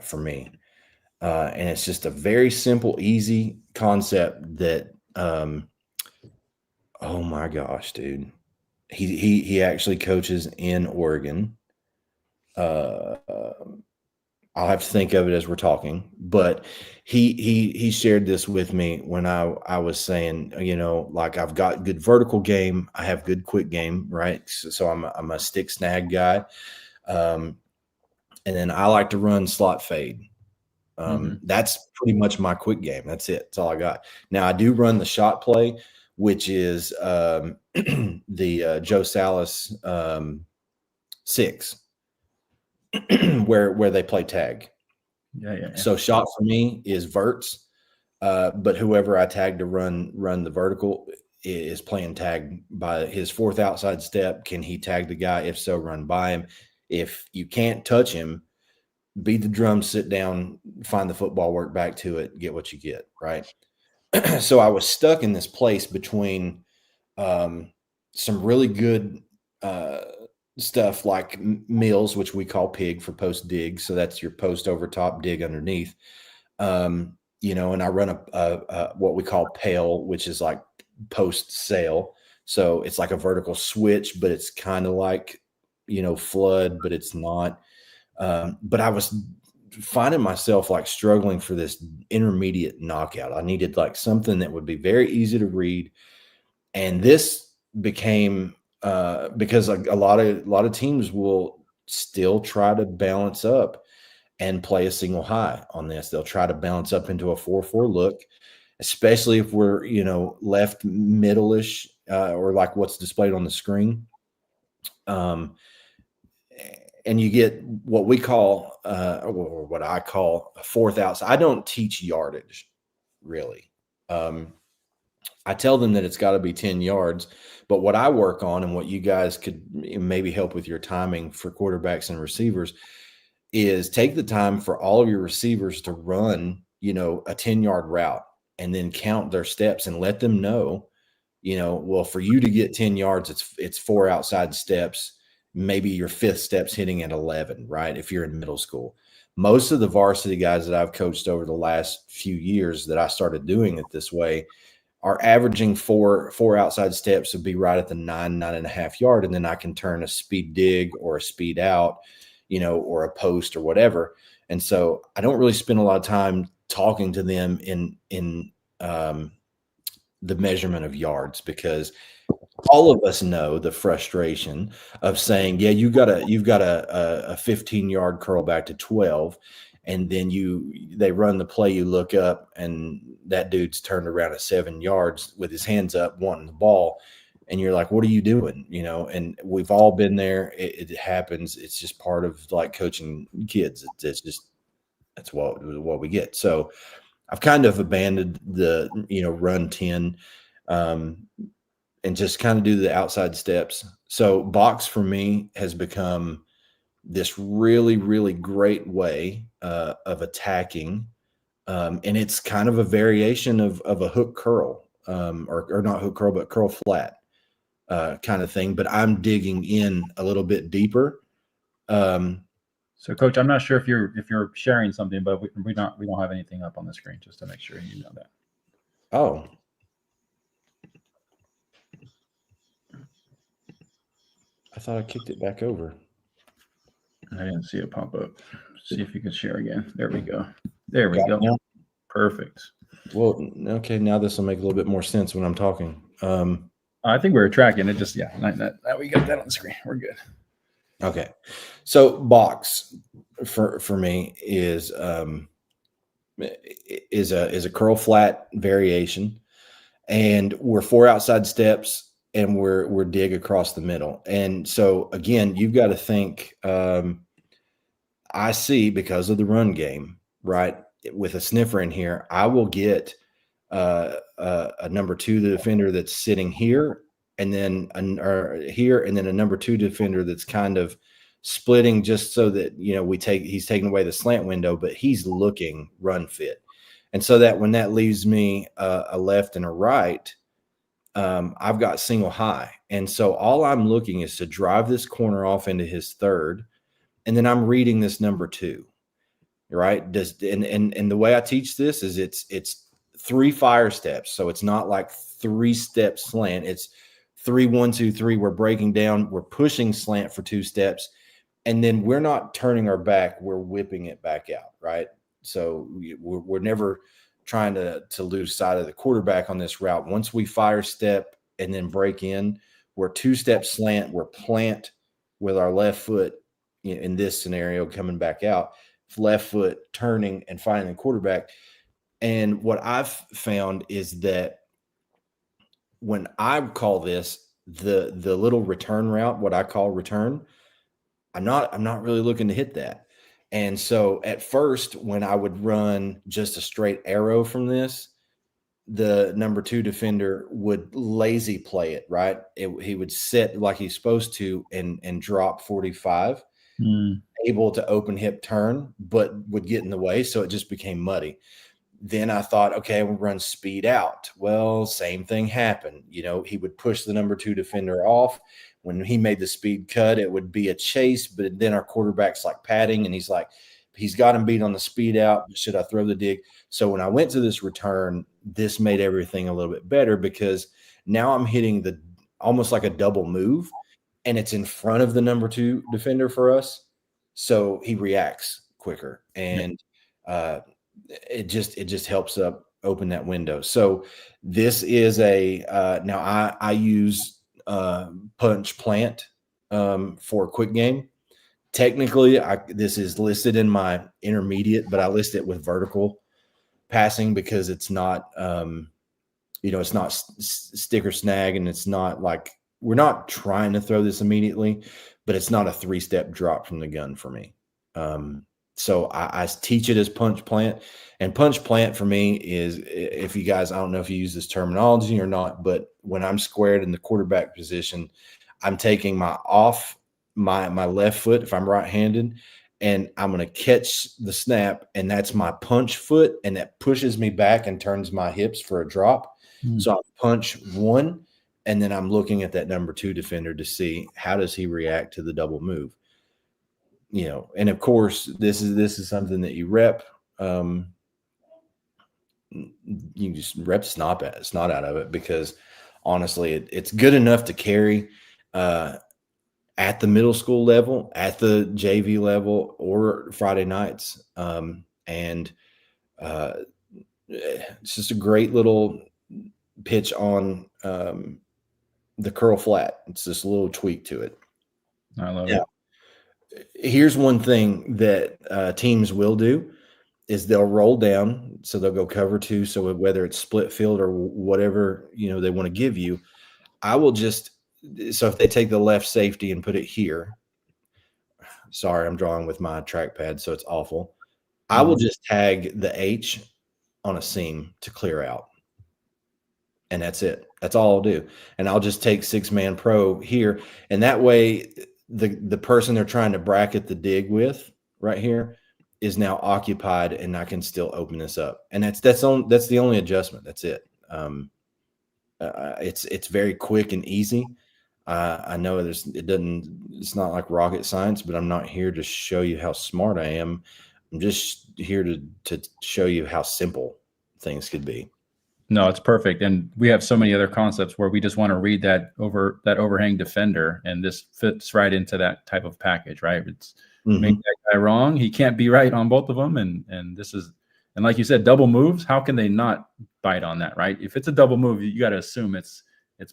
for me. And it's just a very simple, easy concept that, oh my gosh, dude. He actually coaches in Oregon. I'll have to think of it as we're talking, but he shared this with me when I was saying, you know, like I've got good vertical game, I have good quick game, right? So I'm a stick snag guy, and then I like to run slot fade. That's pretty much my quick game. That's it. That's all I got. Now I do run the shot play, which is the Joe Salas 6. where they play tag. Yeah. So shot for me is verts, but whoever I tag to run the vertical is playing tag by his fourth outside step. Can he tag the guy? If so, run by him. If you can't touch him, beat the drum, sit down, find the football, work back to it, get what you get, right? So I was stuck in this place between some really good stuff like mills, which we call pig for post dig. So that's your post over top, dig underneath. You know, and I run a what we call pail, which is like post sail. So it's like a vertical switch, but it's kind of like, you know, flood, but it's not. But I was finding myself like struggling for this intermediate knockout. I needed like something that would be very easy to read. And this became because a lot of teams will still try to balance up and play a single high on this. They'll try to balance up into a 4-4 look, especially if we're, you know, left middle-ish or like what's displayed on the screen. And you get what we call or what I call a fourth outside. I don't teach yardage really. I tell them that it's got to be 10 yards, but what I work on and what you guys could maybe help with your timing for quarterbacks and receivers is take the time for all of your receivers to run, you know, a 10-yard route and then count their steps and let them know, you know, well, for you to get 10 yards, it's 4 outside steps. Maybe your 5th step's hitting at 11, right? If you're in middle school. Most of the varsity guys that I've coached over the last few years that I started doing it this way are averaging four outside steps would be right at the 9.5 yard. And then I can turn a speed dig or a speed out, you know, or a post or whatever. And so I don't really spend a lot of time talking to them in the measurement of yards, because all of us know the frustration of saying, yeah, you've got a 15-yard curl back to 12. And then they run the play, you look up and that dude's turned around at 7 yards with his hands up wanting the ball. And you're like, what are you doing? You know, and we've all been there. It happens. It's just part of like coaching kids. It's just, that's what we get. So I've kind of abandoned the, you know, run 10 and just kind of do the outside steps. So box for me has become this really, really great way of attacking. And it's kind of a variation of a hook curl or not hook curl, but curl flat kind of thing. But I'm digging in a little bit deeper. So, Coach, I'm not sure if you're sharing something, but we don't have anything up on the screen, just to make sure you know that. Oh. I thought I kicked it back over. I didn't see it pop up. See if you can share again. There we go. There we go. Now? Perfect. Well, okay, now this will make a little bit more sense when I'm talking. I think we were tracking it. Just now we got that on the screen. We're good. Okay, so box for me is a curl flat variation, and we're 4 outside steps, and we're dig across the middle. And so again, you've got to think. I see, because of the run game, right? With a sniffer in here, I will get a number 2 defender that's sitting here, and then here, and then a number 2 defender that's kind of splitting, just so that he's taking away the slant window, but he's looking run fit, and so that when that leaves me a left and a right, I've got single high, and so all I'm looking is to drive this corner off into his third, and then I'm reading this number 2. Right. And the way I teach this is it's 3 fire steps. So it's not like 3 steps slant. It's 3, 1, 2, 3. We're breaking down. We're pushing slant for 2 steps. And then we're not turning our back. We're whipping it back out. Right. So we're never trying to lose sight of the quarterback on this route. Once we fire step and then break in, we're 2 steps slant. We're plant with our left foot, in this scenario, coming back out. Left foot turning and finding the quarterback. And what I've found is that when I call this the little return route, what I call return, I'm not really looking to hit that. And so at first, when I would run just a straight arrow from this, the number 2 defender would lazy play it, right? He would sit like he's supposed to and drop 45. Able to open hip turn, but would get in the way. So it just became muddy. Then I thought, okay, we'll run speed out. Well, same thing happened. He would push the number 2 defender off. When he made the speed cut, it would be a chase, but then our quarterback's like padding, and he's like, he's got him beat on the speed out. Should I throw the dig? So when I went to this return, this made everything a little bit better, because now I'm hitting almost like a double move, and it's in front of the number 2 defender for us. So he reacts quicker, and it just helps open that window. So this is now I use punch plant for a quick game. Technically, this is listed in my intermediate, but I list it with vertical passing because it's not it's not stick or snag, and it's not like, we're not trying to throw this immediately, but it's not a 3-step drop from the gun for me. So I teach it as punch plant, and punch plant for me is, if you guys, I don't know if you use this terminology or not, but when I'm squared in the quarterback position, I'm taking my left foot, if I'm right-handed, and I'm going to catch the snap, and that's my punch foot, and that pushes me back and turns my hips for a drop. So I punch 1, and then I'm looking at that number 2 defender to see how does he react to the double move. And of course, this is something that you rep. You just rep snot out of it, because honestly, it's good enough to carry at the middle school level, at the JV level, or Friday nights. And it's just a great little pitch on the curl flat. It's just a little tweak to it. I love it. Here's one thing that teams will do is they'll roll down. So they'll go cover 2. So whether it's split field or whatever, they want to give you, so if they take the left safety and put it here, sorry, I'm drawing with my trackpad, so it's awful. I will just tag the H on a seam to clear out. And that's it. That's all I'll do. And I'll just take 6-man pro here. And that way, the person they're trying to bracket the dig with right here is now occupied, and I can still open this up. And that's the only adjustment. That's it. It's very quick and easy. I know it's not like rocket science, but I'm not here to show you how smart I am. I'm just here to show you how simple things could be. No, it's perfect. And we have so many other concepts where we just want to read that overhang defender, and this fits right into that type of package, right? It's make that guy wrong. He can't be right on both of them. And this is, and like you said, double moves. How can they not bite on that, right? If it's a double move, you got to assume it's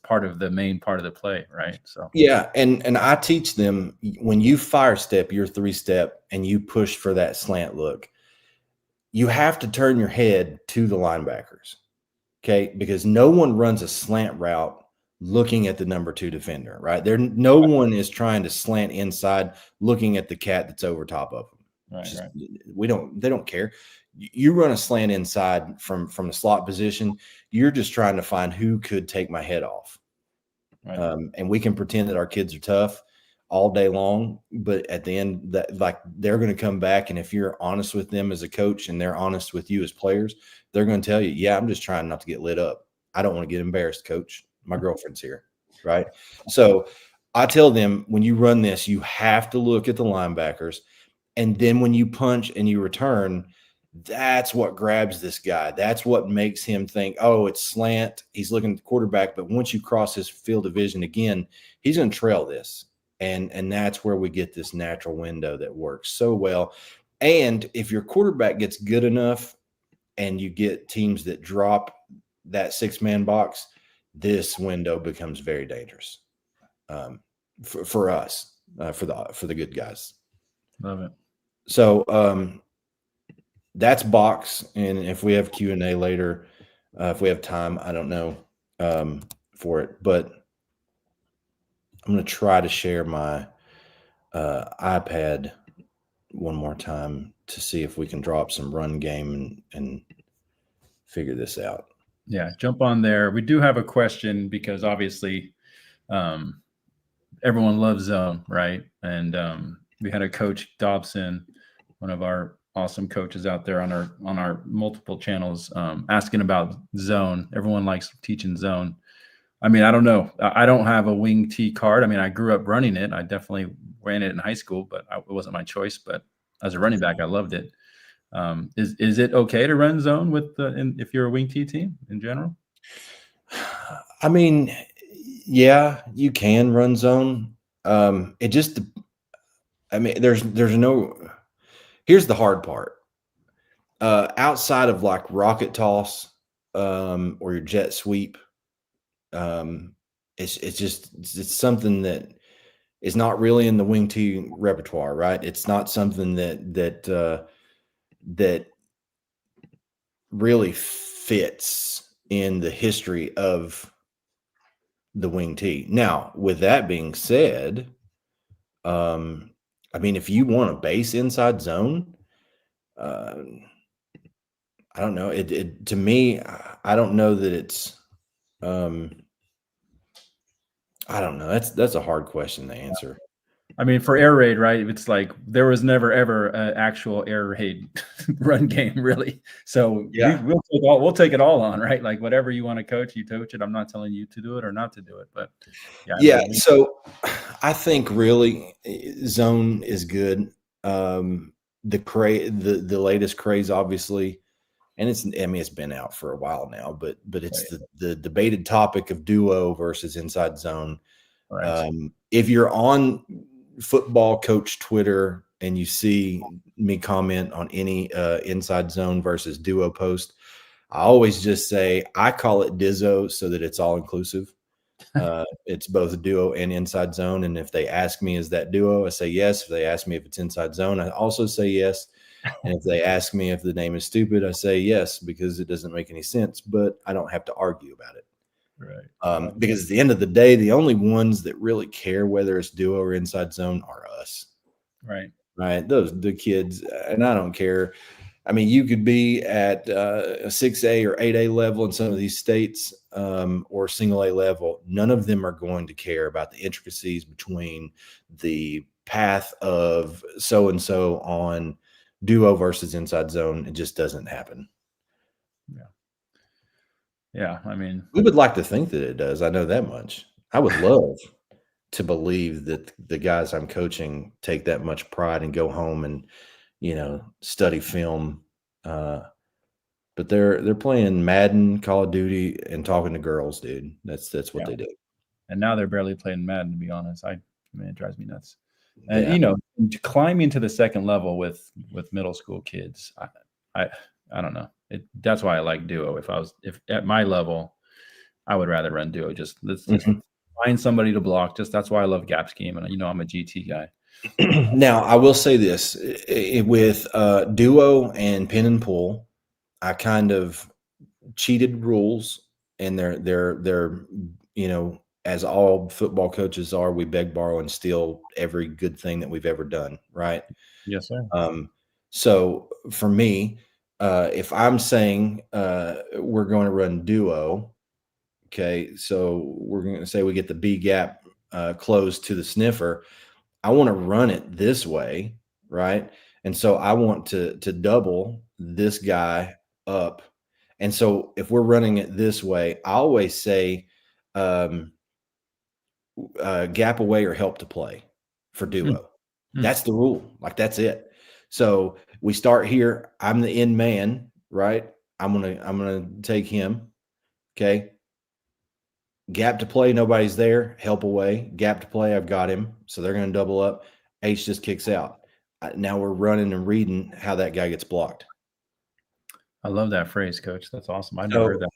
part of the main part of the play, right? So yeah, and I teach them, when you fire step your 3-step and you push for that slant look, you have to turn your head to the linebackers. Okay, because no one runs a slant route looking at the number 2 defender, right? No one is trying to slant inside looking at the cat that's over top of them. Right. They don't care. You run a slant inside from the slot position, you're just trying to find who could take my head off. Right. And we can pretend that our kids are tough all day long, but at the end, that like they're going to come back, and if you're honest with them as a coach and they're honest with you as players, they're going to tell you, yeah, I'm just trying not to get lit up. I don't want to get embarrassed, coach. My girlfriend's here, right? So I tell them, when you run this, you have to look at the linebackers, and then when you punch and you return, that's what grabs this guy. That's what makes him think, oh, it's slant. He's looking at the quarterback, but once you cross his field of vision again, he's going to trail this. And that's where we get this natural window that works so well. And if your quarterback gets good enough and you get teams that drop that 6-man box, this window becomes very dangerous for us, for the good guys. Love it. So that's box. And if we have Q&A later, if we have time, I don't know for it, but I'm going to try to share my iPad one more time to see if we can drop some run game and figure this out. Yeah, jump on there. We do have a question because obviously everyone loves zone, right? And we had a coach, Dobson, one of our awesome coaches out there on our multiple channels, asking about zone. Everyone likes teaching zone. I mean, I don't know. I don't have a wing T card. I mean, I grew up running it. I definitely ran it in high school, but it wasn't my choice. But as a running back, I loved it. Is it okay to run zone if you're a wing T team in general? I mean, yeah, you can run zone. It just, I mean, there's no. Here's the hard part. Outside of like rocket toss or your jet sweep. It's something that is not really in the wing T repertoire, right? It's not something that really fits in the history of the wing T. Now, with that being said, I mean, if you want a base inside zone, I don't know. It to me, I don't know that it's. I don't know. That's a hard question to answer. I mean, for air raid, right? It's like there was never ever an actual air raid run game, really. So Yeah. we'll take it all on, right? Like whatever you want to coach, you coach it. I'm not telling you to do it or not to do it, but yeah. So I think really zone is good. The latest craze, obviously, and it's been out for a while now, but it's right. the debated topic of duo versus inside zone. Right. If you're on football coach Twitter and you see me comment on any inside zone versus duo post, I always just say I call it Dizzo so that it's all inclusive. It's both duo and inside zone. And if they ask me, is that duo? I say yes. If they ask me if it's inside zone, I also say yes. And if they ask me if the name is stupid, I say yes, because it doesn't make any sense, but I don't have to argue about it. Right. Because at the end of the day, the only ones that really care whether it's duo or inside zone are us. Right. The kids, and I don't care. I mean, you could be at a 6A or 8A level in some of these states or single A level. None of them are going to care about the intricacies between the path of so-and-so on duo versus inside zone. It just doesn't happen. Yeah. I mean, we would like to think that it does. I know that much. I would love to believe that the guys I'm coaching take that much pride and go home and, study film but they're playing Madden, Call of Duty, and talking to girls, dude. That's what they do. And now they're barely playing Madden, to be honest. I mean, it drives me nuts. And Yeah. climbing to the second level with middle school kids, I don't know. That's why I like duo. If at my level, I would rather run duo. Let's find somebody to block. That's why I love gap scheme, and I'm a GT guy. Now I will say this with duo and pin and pull, I kind of cheated rules, and they're as all football coaches are, we beg, borrow, and steal every good thing that we've ever done, right? Yes, sir. So for me, if I'm saying we're going to run duo, okay, so we're going to say we get the B gap closed to the sniffer. I want to run it this way, right? And so I want to double this guy up. And so if we're running it this way, I always say gap away or help to play for duo. That's the rule. Like, that's it. So we start here. I'm the end man, right? I'm gonna take him. Okay. Gap to play, nobody's there. Help away. Gap to play, I've got him. So they're going to double up. H just kicks out. Now we're running and reading how that guy gets blocked. I love that phrase, Coach. That's awesome. I never heard that.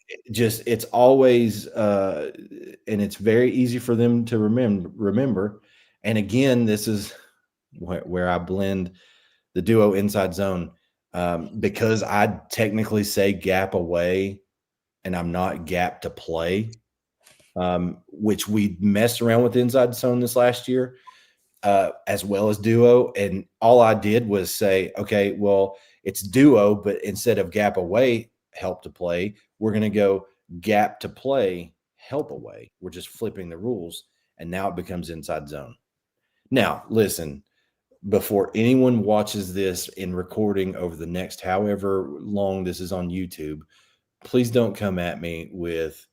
It's always, and it's very easy for them to remember. And again, this is where I blend the duo inside zone, because I technically say gap away, and I'm not gap to play. Which we messed around with inside zone this last year, as well as duo. And all I did was say, okay, well, it's duo, but instead of gap away, help to play, we're going to go gap to play, help away. We're just flipping the rules, and now it becomes inside zone. Now, listen, before anyone watches this in recording over the next however long this is on YouTube, please don't come at me with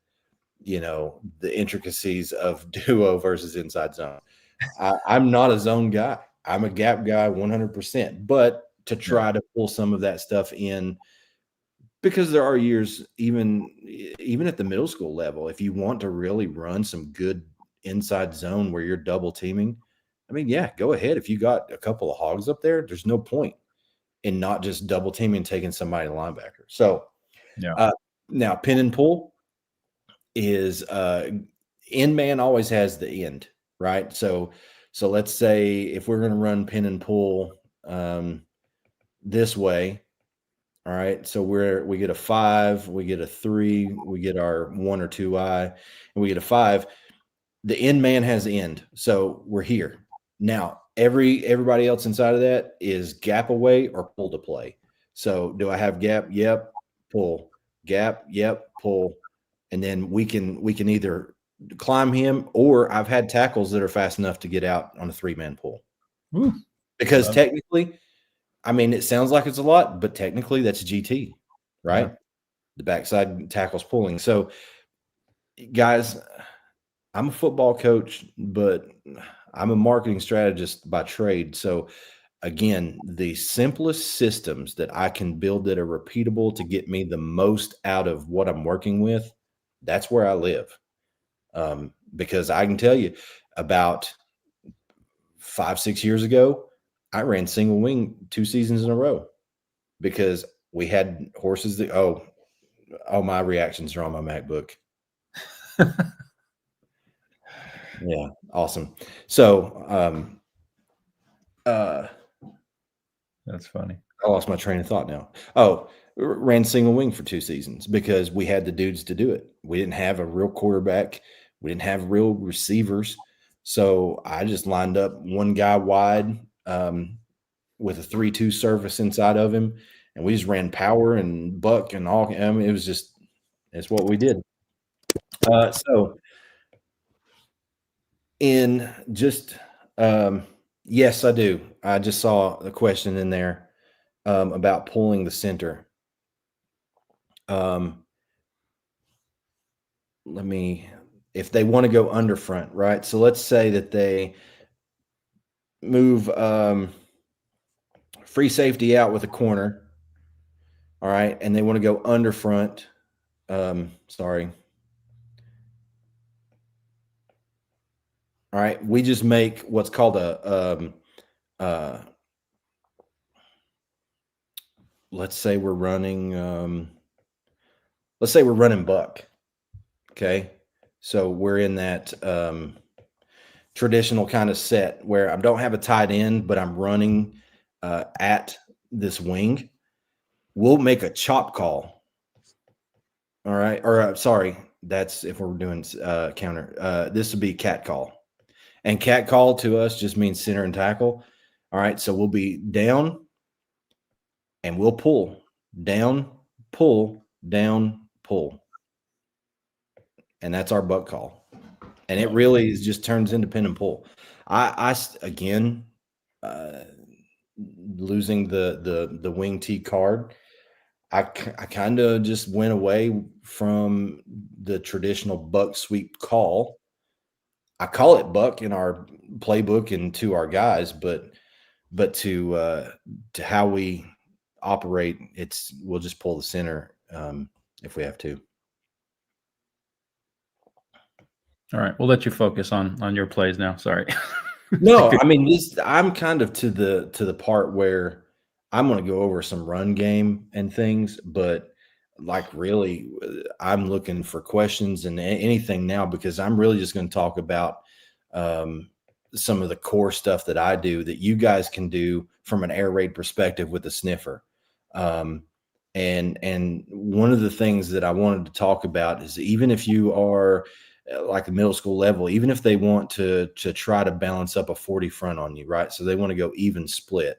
the intricacies of duo versus inside zone. I'm not a zone guy. I'm a gap guy 100%, but to try to pull some of that stuff in, because there are years, even at the middle school level, if you want to really run some good inside zone where you're double teaming, I mean, yeah, go ahead. If you got a couple of hogs up there, there's no point in not just double teaming and taking somebody to linebacker. So now pin and pull is end man always has the end, right? So let's say if we're going to run pin and pull this way, all right, so we get a 5, we get a 3, we get our 1 or 2 I, and we get a 5. The end man has the end, so we're here now. Everybody else inside of that is gap away or pull to play. So do I have gap? Yep. Pull. Gap? Yep. Pull. And then we can either climb him, or I've had tackles that are fast enough to get out on a 3-man pull. Ooh, because technically, I mean, it sounds like it's a lot, but technically that's GT, right? Yeah. The backside tackles pulling. So, guys, I'm a football coach, but I'm a marketing strategist by trade. So, again, the simplest systems that I can build that are repeatable to get me the most out of what I'm working with, that's where I live. Because I can tell you, about 5-6 years ago, I ran single wing 2 seasons in a row because we had horses that, all my reactions are on my MacBook. Yeah, awesome. So, that's funny. I lost my train of thought now. Oh, ran single wing for 2 seasons because we had the dudes to do it. We didn't have a real quarterback. We didn't have real receivers. So I just lined up one guy wide with a 3-2 service inside of him. And we just ran power and buck and all. I mean, it's what we did. So in just, yes, I do. I just saw a question in there about pulling the center. If they want to go under front, right? So let's say that they move free safety out with a corner, All right. And they want to go under front. Sorry. All right. We just make what's called let's say we're running, buck. Okay. So we're in that traditional kind of set where I don't have a tight end, but I'm running at this wing. We'll make a chop call. All right. Or sorry, that's if we're doing counter. This would be cat call. And cat call to us just means center and tackle. All right. So we'll be down and we'll pull, down, pull, down, pull. And that's our buck call. And it really just turns into pin and pull. I again, losing the wing T card, I kind of just went away from the traditional buck sweep call. I call it buck in our playbook and to our guys, but to how we operate, we'll just pull the center if we have to. All right, we'll let you focus on your plays now. Sorry. No, I mean I'm kind of to the part where I'm going to go over some run game and things, but like really, I'm looking for questions and anything now because I'm really just going to talk about some of the core stuff that I do that you guys can do from an air raid perspective with a sniffer. And one of the things that I wanted to talk about is even if you are like a middle school level, even if they want to try to balance up a 40 front on you, right? So they want to go even split.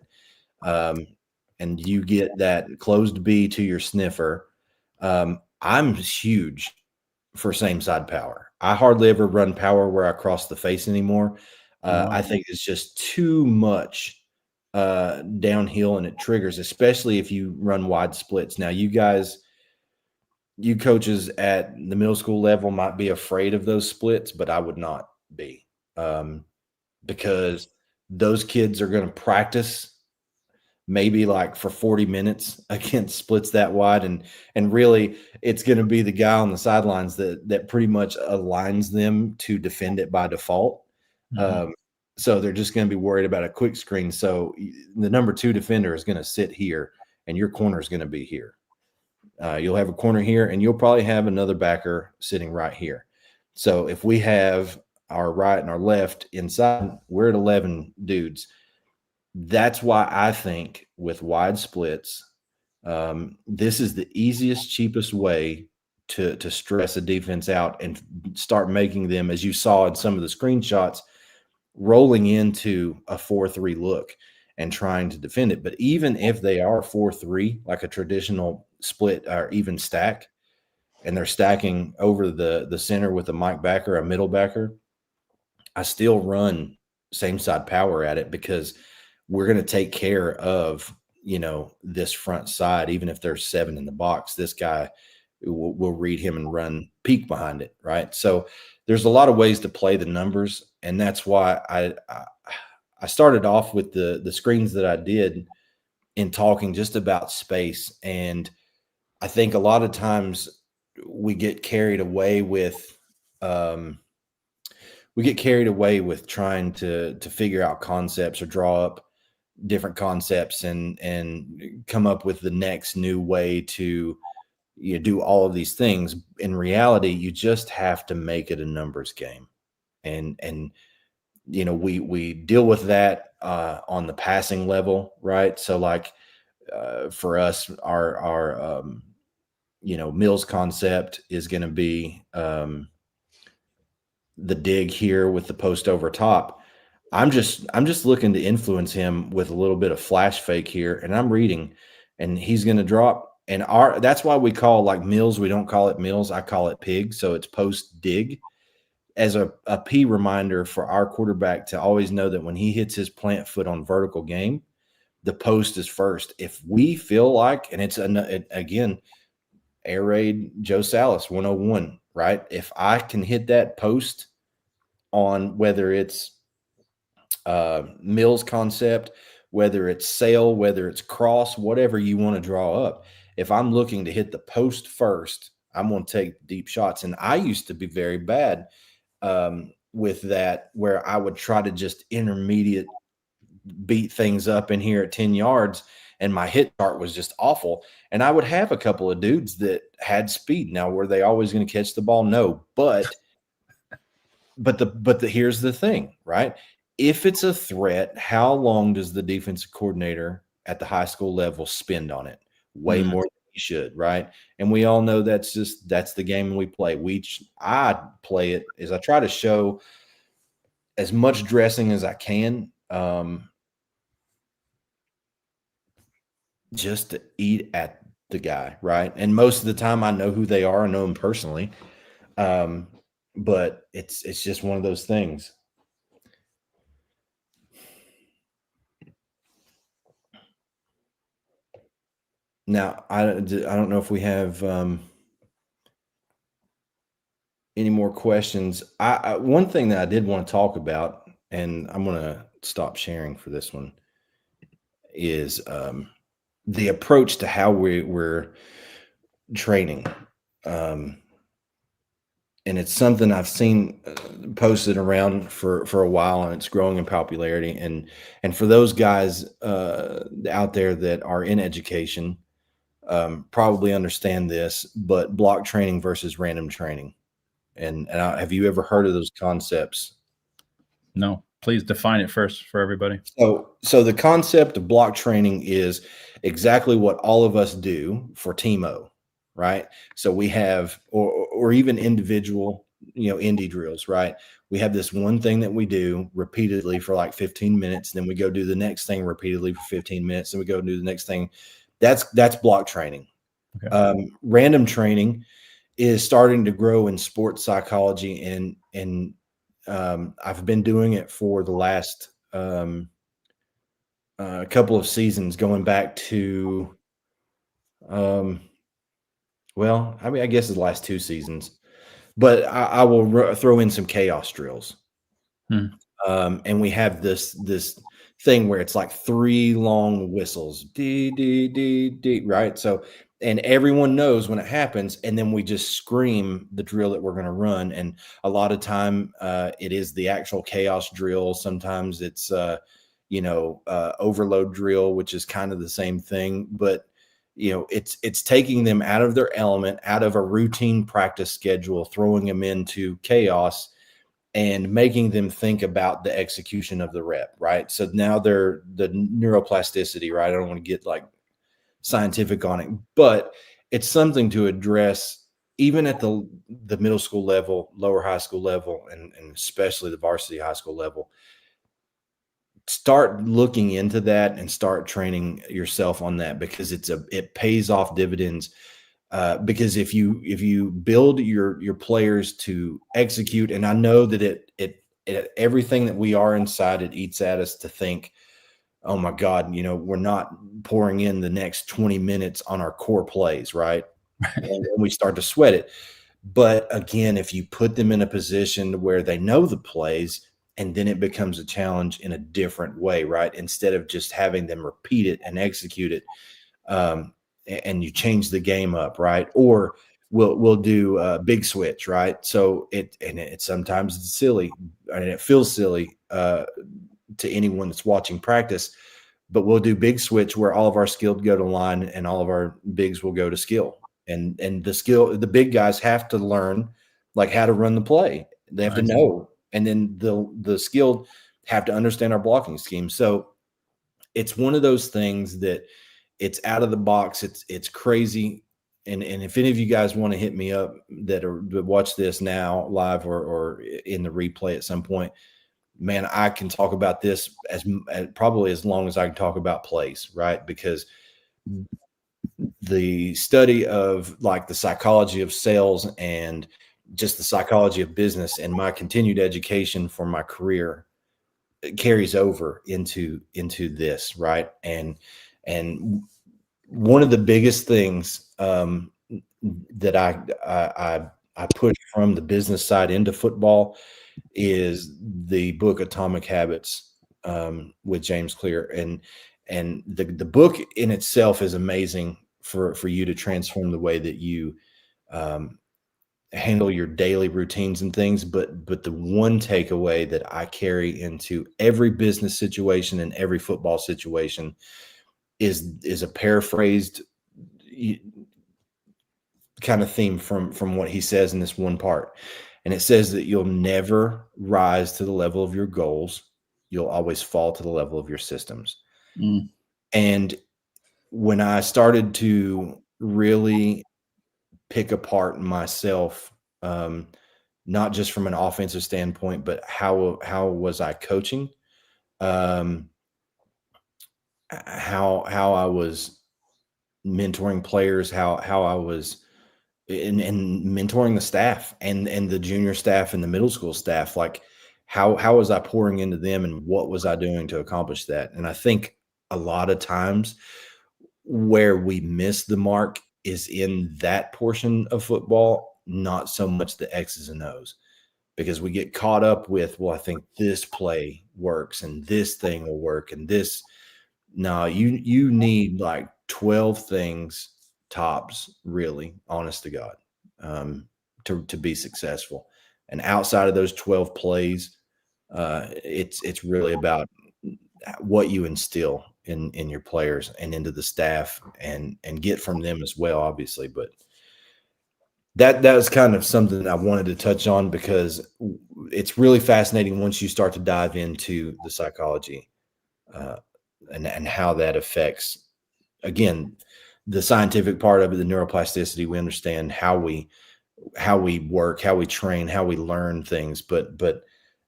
And you get that closed B to your sniffer. I'm huge for same side power. I hardly ever run power where I cross the face anymore. I think it's just too much downhill and it triggers, especially if you run wide splits. Now, you coaches at the middle school level might be afraid of those splits, but I would not be because those kids are going to practice maybe like for 40 minutes against splits that wide. And really it's going to be the guy on the sidelines that pretty much aligns them to defend it by default. Mm-hmm. So they're just going to be worried about a quick screen. So the number 2 defender is going to sit here and your corner is going to be here. You'll have a corner here and you'll probably have another backer sitting right here. So if we have our right and our left inside, we're at 11 dudes. That's why I think with wide splits, this is the easiest, cheapest way to stress a defense out and start making them, as you saw in some of the screenshots, rolling into a 4-3 look and trying to defend it. But even if they are 4-3, like a traditional split or even stack, and they're stacking over the center with a Mike backer, a middle backer, I still run same side power at it because we're going to take care of, this front side. Even if there's 7 in the box, this guy will read him and run peek behind it. Right. So there's a lot of ways to play the numbers. And that's why I started off with the screens that I did in talking just about space. And I think a lot of times we get carried away with, trying to figure out concepts or draw up different concepts and come up with the next new way to do all of these things. In reality, you just have to make it a numbers game. And we deal with that on the passing level, right? So like for us, our Mills concept is going to be the dig here with the post over top. I'm just looking to influence him with a little bit of flash fake here, and I'm reading, and he's going to drop. And that's why we call like Mills. We don't call it Mills. I call it pig. So it's post dig as a P reminder for our quarterback to always know that when he hits his plant foot on vertical game, the post is first. If we feel like, and it's again, air raid Joe Salas 101, right? If I can hit that post on whether it's Mills concept, whether it's sail, whether it's cross, whatever you want to draw up. if I'm looking to hit the post first, I'm going to take deep shots. And I used to be very bad with that, where I would try to just intermediate beat things up in here at 10 yards, and my hit chart was just awful. And I would have a couple of dudes that had speed. Now, were they always going to catch the ball? No, but here's the thing, right? If it's a threat, how long does the defensive coordinator at the high school level spend on it? Way more than he should, right? And we all know that's the game we play. I play it as I try to show as much dressing as I can, just to eat at the guy, right? And most of the time I know who they are. I know them personally. But it's just one of those things. Now, I don't know if we have any more questions. One thing that I did want to talk about, and I'm going to stop sharing for this one, is the approach to how we're training. And it's something I've seen posted around for a while, and it's growing in popularity. And for those guys out there that are in education, probably understand this, but block training versus random training. And have you ever heard of those concepts? No, please define it first for everybody. So the concept of block training is exactly what all of us do for Team O, right? So we have, or even individual, indie drills, right? We have this one thing that we do repeatedly for like 15 minutes. Then we go do the next thing repeatedly for 15 minutes. Then we go do the next thing. That's block training. Okay. Random training is starting to grow in sports psychology, and I've been doing it for the last couple of seasons, going back to I guess the last 2 seasons. But I will throw in some chaos drills. And we have this thing where it's like 3 long whistles, dee, dee, dee, dee, right? So, and everyone knows when it happens, and then we just scream the drill that we're going to run. And a lot of time it is the actual chaos drill. Sometimes it's, overload drill, which is kind of the same thing. But, it's taking them out of their element, out of a routine practice schedule, throwing them into chaos, and making them think about the execution of the rep, right? So now they're the neuroplasticity, right? I don't want to get like scientific on it, but it's something to address even at the middle school level, lower high school level, and especially the varsity high school level. Start looking into that and start training yourself on that, because it pays off dividends. Because if you build your players to execute, and I know that it everything that we are inside, it eats at us to think, oh my God, we're not pouring in the next 20 minutes on our core plays, right? And we start to sweat it. But again, if you put them in a position where they know the plays, and then it becomes a challenge in a different way, right? Instead of just having them repeat it and execute it. And you change the game up, right? Or we'll do a big switch, right? So it sometimes it's silly, and it feels silly to anyone that's watching practice, but we'll do big switch where all of our skilled go to line and all of our bigs will go to skill. And the big guys have to learn like how to run the play. They have to know, and then the skilled have to understand our blocking scheme. So it's one of those things that it's out of the box. It's crazy. And if any of you guys want to hit me up that watch this now live or in the replay at some point, man, I can talk about this as probably as long as I can talk about plays, right? Because the study of like the psychology of sales and just the psychology of business, and my continued education for my career carries over into this, right? And one of the biggest things that I push from the business side into football is the book Atomic Habits with James Clear, and the book in itself is amazing for you to transform the way that you handle your daily routines and things. But the one takeaway that I carry into every business situation and every football situation is a paraphrased kind of theme from what he says in this one part. And it says that you'll never rise to the level of your goals. You'll always fall to the level of your systems. Mm. And when I started to really pick apart myself, not just from an offensive standpoint, but how was I coaching, how I was mentoring players, how I was and mentoring the staff and the junior staff and the middle school staff, like how was I pouring into them and what was I doing to accomplish that? And I think a lot of times where we miss the mark is in that portion of football, not so much the X's and O's, because we get caught up with, well, I think this play works and this thing will work and this. No, you need like 12 things tops, really, honest to God, to be successful. And outside of those 12 plays, it's really about what you instill in your players and into the staff and get from them as well, obviously. But that was kind of something I wanted to touch on because it's really fascinating once you start to dive into the psychology and how that affects, again, the scientific part of it, the neuroplasticity. We understand how we work, how we train, how we learn things, but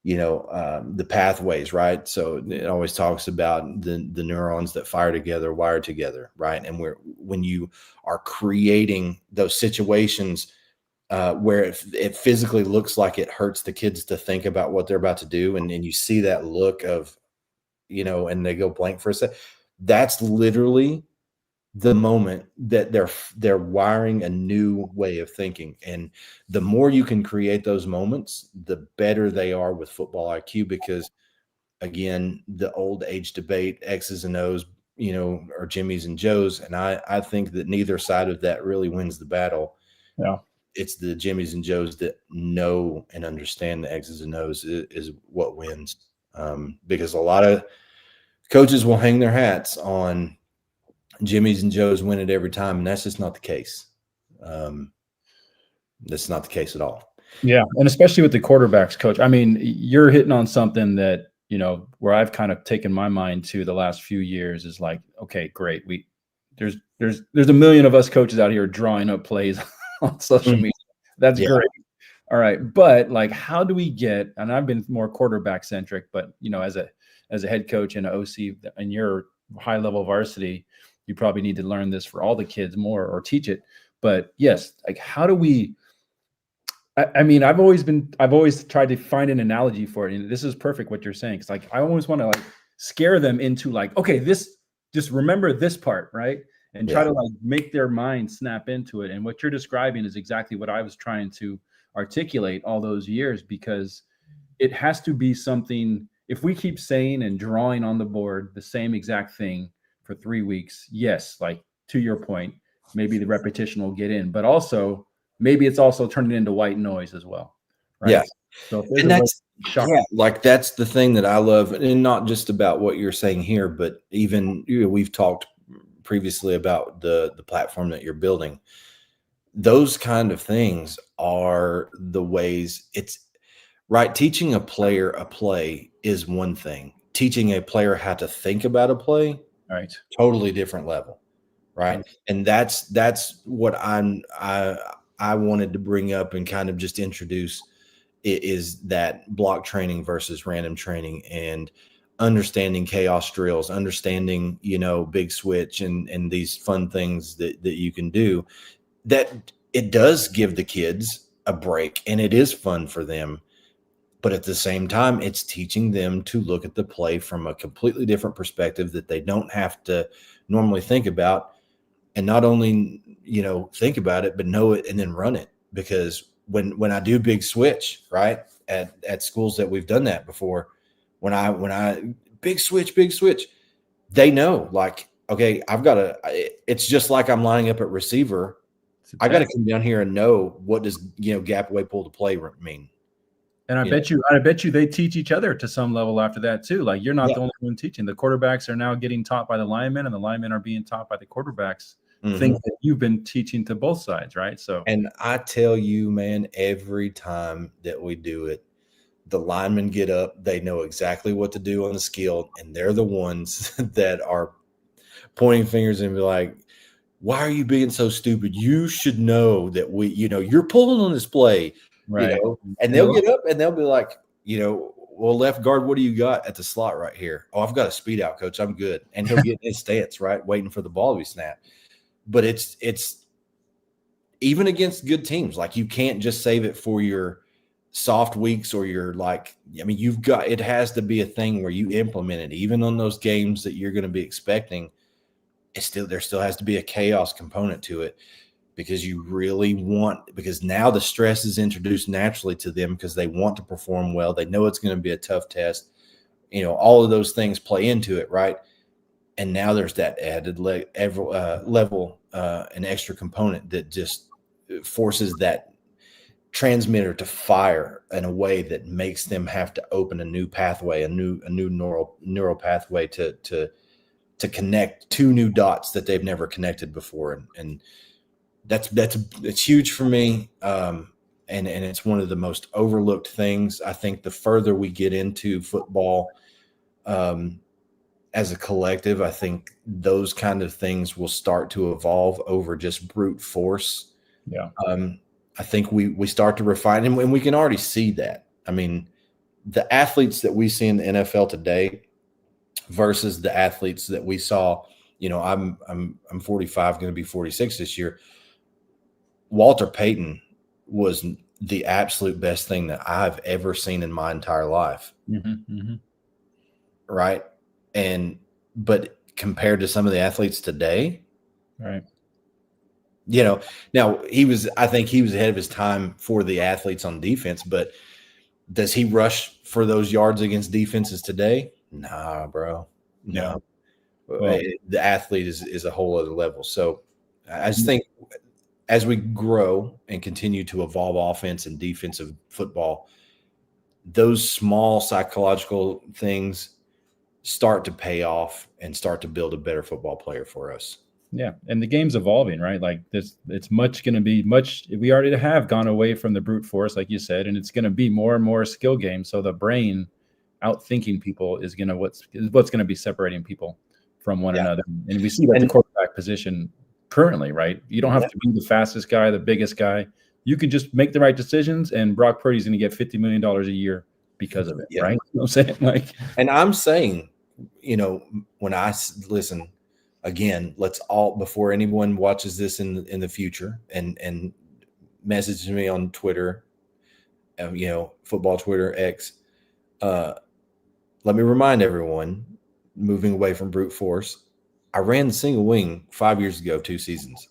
the pathways, right? So it always talks about the neurons that fire together, wire together, right? And when you are creating those situations where it physically looks like it hurts the kids to think about what they're about to do, and you see that look of, and they go blank for a sec, that's literally the moment that they're wiring a new way of thinking. And the more you can create those moments, the better they are with football IQ, because again, the old age debate, X's and O's, or Jimmys and Joes. And I think that neither side of that really wins the battle. Yeah. It's the Jimmys and Joes that know and understand the X's and O's is what wins. Because a lot of coaches will hang their hats on Jimmys and Joes win it every time, and that's just not the case. That's not the case at all. Yeah, and especially with the quarterbacks, Coach. I mean, you're hitting on something that, where I've kind of taken my mind to the last few years is like, okay, great. There's a million of us coaches out here drawing up plays on social media. That's great. All right, but like, how do we get? And I've been more quarterback centric, but as a head coach and an OC and your high level varsity, you probably need to learn this for all the kids more or teach it. But yes, like, how do we? I mean, I've always tried to find an analogy for it, and this is perfect what you're saying. Because like, I always want to like scare them into like, okay, just remember this part, right? And try to like make their mind snap into it. And what you're describing is exactly what I was trying to articulate all those years, because it has to be something. If we keep saying and drawing on the board the same exact thing for 3 weeks, yes, like to your point, maybe the repetition will get in, but also maybe it's also turning into white noise as well, right? Yeah. So and that's like that's the thing that I love, and not just about what you're saying here, but even we've talked previously about the platform that you're building. Those kind of things are the ways it's right. Teaching a player a play is one thing. Teaching a player how to think about a play, right, totally different level, right? And that's what I wanted to bring up and kind of just introduce is that block training versus random training, and understanding chaos drills, understanding, big switch and these fun things that you can do, that it does give the kids a break and it is fun for them. But at the same time, it's teaching them to look at the play from a completely different perspective that they don't have to normally think about. And not only, think about it, but know it and then run it. Because when I do big switch, right, at schools that we've done that before, when I big switch, they know, like, okay, it's just like I'm lining up at receiver. I got to come down here and know what does, gap away pull to play mean. And I bet you they teach each other to some level after that too. Like you're not the only one teaching. The quarterbacks are now getting taught by the linemen, and the linemen are being taught by the quarterbacks. Things that you've been teaching to both sides, right? So, and I tell you, man, every time that we do it, the linemen get up, they know exactly what to do on the skill, and they're the ones that are pointing fingers and be like, why are you being so stupid? You should know that you're pulling on this play, right. And they'll get up and they'll be like, well, left guard, what do you got at the slot right here? Oh, I've got a speed out, coach. I'm good. And he'll get in his stance, right, waiting for the ball to be snapped. But it's even against good teams. Like you can't just save it for your soft weeks or your it has to be a thing where you implement it, even on those games that you're going to be expecting. There still has to be a chaos component to it because because now the stress is introduced naturally to them because they want to perform well. They know it's going to be a tough test. All of those things play into it, right? And now there's that added level, an extra component that just forces that transmitter to fire in a way that makes them have to open a new pathway, a new neural pathway to connect two new dots that they've never connected before. And that's huge for me. And it's one of the most overlooked things. I think the further we get into football, as a collective, I think those kind of things will start to evolve over just brute force. Yeah. I think we start to refine, and we can already see that. I mean, the athletes that we see in the NFL today versus the athletes that we saw, I'm 45, going to be 46 this year. Walter Payton was the absolute best thing that I've ever seen in my entire life. Right. But compared to some of the athletes today, right. Now I think he was ahead of his time for the athletes on defense, but does he rush for those yards against defenses today? Nah, bro. No. Well, the athlete is a whole other level. So I just think as we grow and continue to evolve offense and defensive football, those small psychological things start to pay off and start to build a better football player for us. Yeah. And the game's evolving, right? Like it's going to be we already have gone away from the brute force, like you said, and it's going to be more and more skill game. So the brain outthinking people is what's going to be separating people from one another. And we see that the quarterback position currently, right? You don't have to be the fastest guy, the biggest guy. You can just make the right decisions, and Brock Purdy's going to get $50 million a year because of it, right? You know what I'm saying? And I'm saying, when I listen again, let's all, before anyone watches this in the future and messages me on Twitter, football Twitter X, let me remind everyone, moving away from brute force, I ran the single wing 5 years ago, 2 seasons.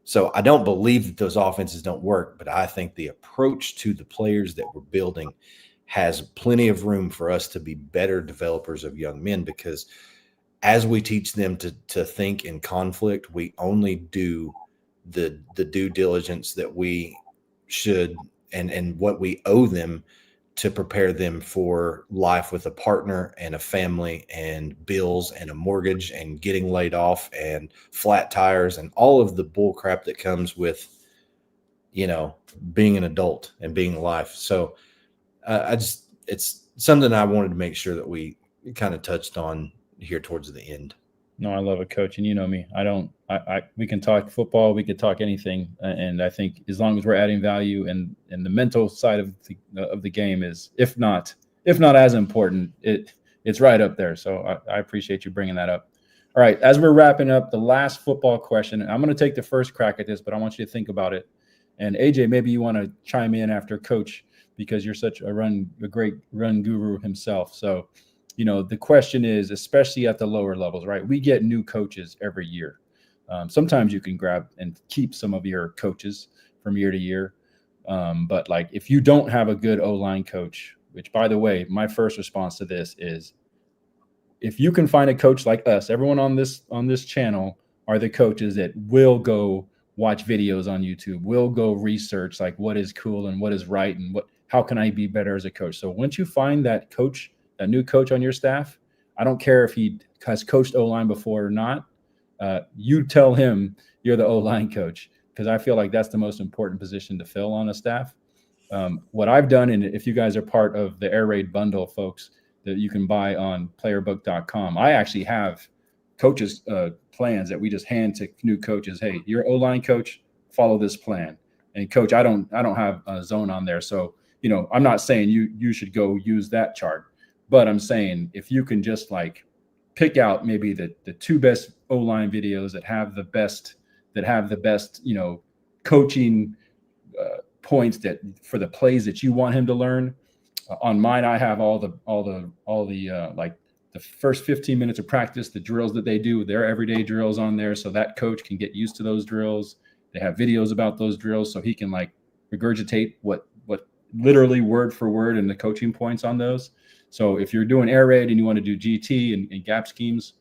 So I don't believe that those offenses don't work, but I think the approach to the players that we're building has plenty of room for us to be better developers of young men, because as we teach them to think in conflict, we only do the due diligence that we should and what we owe them to prepare them for life with a partner and a family and bills and a mortgage and getting laid off and flat tires and all of the bull crap that comes with, being an adult and being life. So it's something I wanted to make sure that we kind of touched on here towards the end. No, I love it, Coach. And you know me, we can talk football, we could talk anything. And I think as long as we're adding value and the mental side of the game is, if not as important, it's right up there. So I appreciate you bringing that up. All right. As we're wrapping up, the last football question, I'm going to take the first crack at this, but I want you to think about it. And AJ, maybe you want to chime in after Coach, because you're such a great run guru himself. So, the question is, especially at the lower levels, right? We get new coaches every year. Sometimes you can grab and keep some of your coaches from year to year. But if you don't have a good O-line coach, which, by the way, my first response to this is, if you can find a coach like us, everyone on this channel are the coaches that will go watch videos on YouTube, will go research like what is cool and what is right and how can I be better as a coach. So once you find that coach, that new coach on your staff, I don't care if he has coached O-line before or not, you tell him you're the O-line coach, because I feel like that's the most important position to fill on a staff. What I've done, and if you guys are part of the Air Raid bundle, folks, that you can buy on playerbook.com, I actually have coaches plans that we just hand to new coaches. Hey, you're O-line coach, follow this plan. And coach, I don't have a zone on there. So, I'm not saying you should go use that chart, but I'm saying if you can just like pick out maybe the two best O-line videos that have the best, coaching points that for the plays that you want him to learn. On mine, I have all the like the first 15 minutes of practice, the drills that they do, their everyday drills on there, so that coach can get used to those drills. They have videos about those drills, so he can like regurgitate what literally word for word and the coaching points on those. So if you're doing air raid and you want to do GT and gap schemes,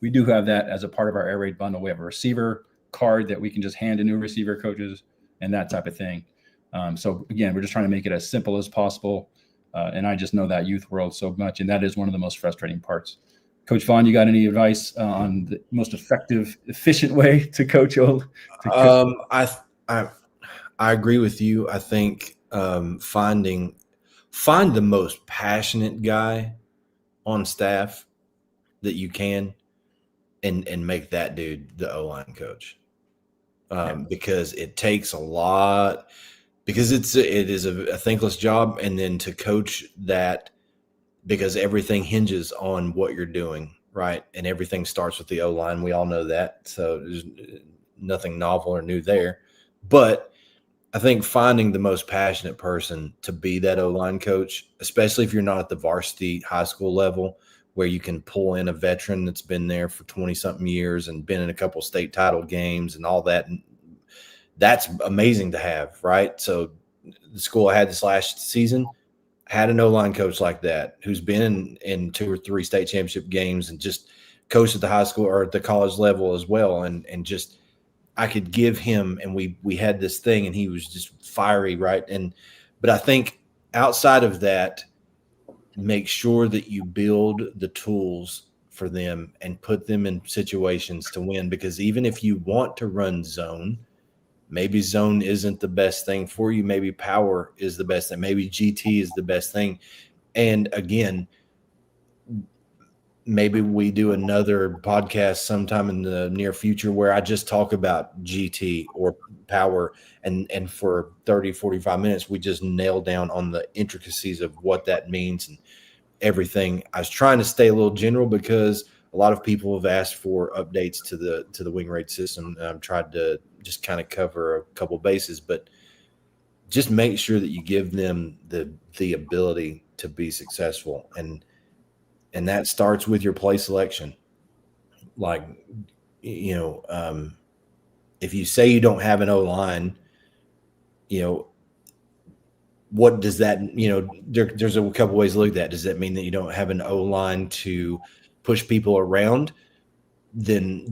we do have that as a part of our air raid bundle. We have a receiver card that we can just hand to new receiver coaches and that type of thing. So again, we're just trying to make it as simple as possible. And I just know that youth world so much, and that is one of the most frustrating parts. Coach Vaughn, you got any advice on the most effective, efficient way to coach? I agree with you. I think find the most passionate guy on staff that you can, and make that dude the O-line coach. Because it takes a lot, because it is a thankless job, and then to coach that, because everything hinges on what you're doing, right? And everything starts with the O-line. We all know that, so there's nothing novel or new there. But I think finding the most passionate person to be that O-line coach, especially if you're not at the varsity high school level, where you can pull in a veteran that's been there for 20-something years and been in a couple state title games and all that. And that's amazing to have, right? So the school I had this last season had an O-line coach like that, who's been in 2 or 3 state championship games and just coached at the high school or at the college level as well. And just, I could give him, and we had this thing, and he was just fiery, right? But I think outside of that, make sure that you build the tools for them and put them in situations to win, because even if you want to run zone, maybe zone isn't the best thing for you. Maybe power is the best thing. Maybe GT is the best thing. And again, maybe we do another podcast sometime in the near future where I just talk about GT or power, and for 30, 45 minutes, we just nail down on the intricacies of what that means and everything. I was trying to stay a little general because a lot of people have asked for updates to the wing rate system. And I've tried to just kind of cover a couple bases, but just make sure that you give them the ability to be successful. And that starts with your play selection. Like, if you say you don't have an O-line, what does that, there's a couple ways to look at that. Does that mean that you don't have an O-line to push people around? Then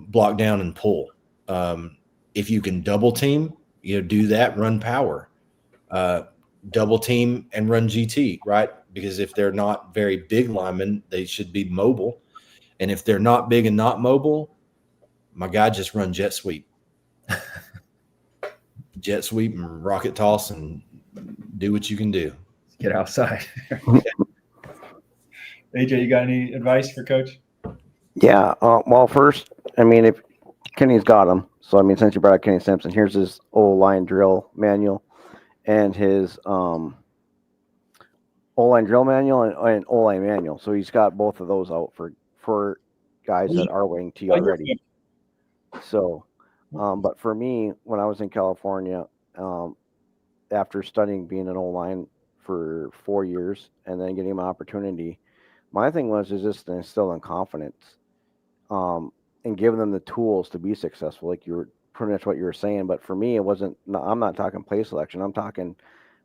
block down and pull. If you can double team, do that, run power. Double team and run GT, right? Because if they're not very big linemen, they should be mobile. And if they're not big and not mobile, my guy, just run jet sweep. Jet sweep and rocket toss and do what you can do. Get outside. AJ, you got any advice for Coach? Yeah. Well, first, if Kenny's got them. So, since you brought up Kenny Simpson, here's his O-line drill manual and his O-line drill manual and O-line manual. So he's got both of those out for guys that are wing T already. So, but for me, when I was in California, after studying being an O-line for 4 years and then getting my opportunity, my thing was just to instill in confidence, and give them the tools to be successful. Like you were pretty much what you were saying. But for me, I'm not talking play selection. I'm talking,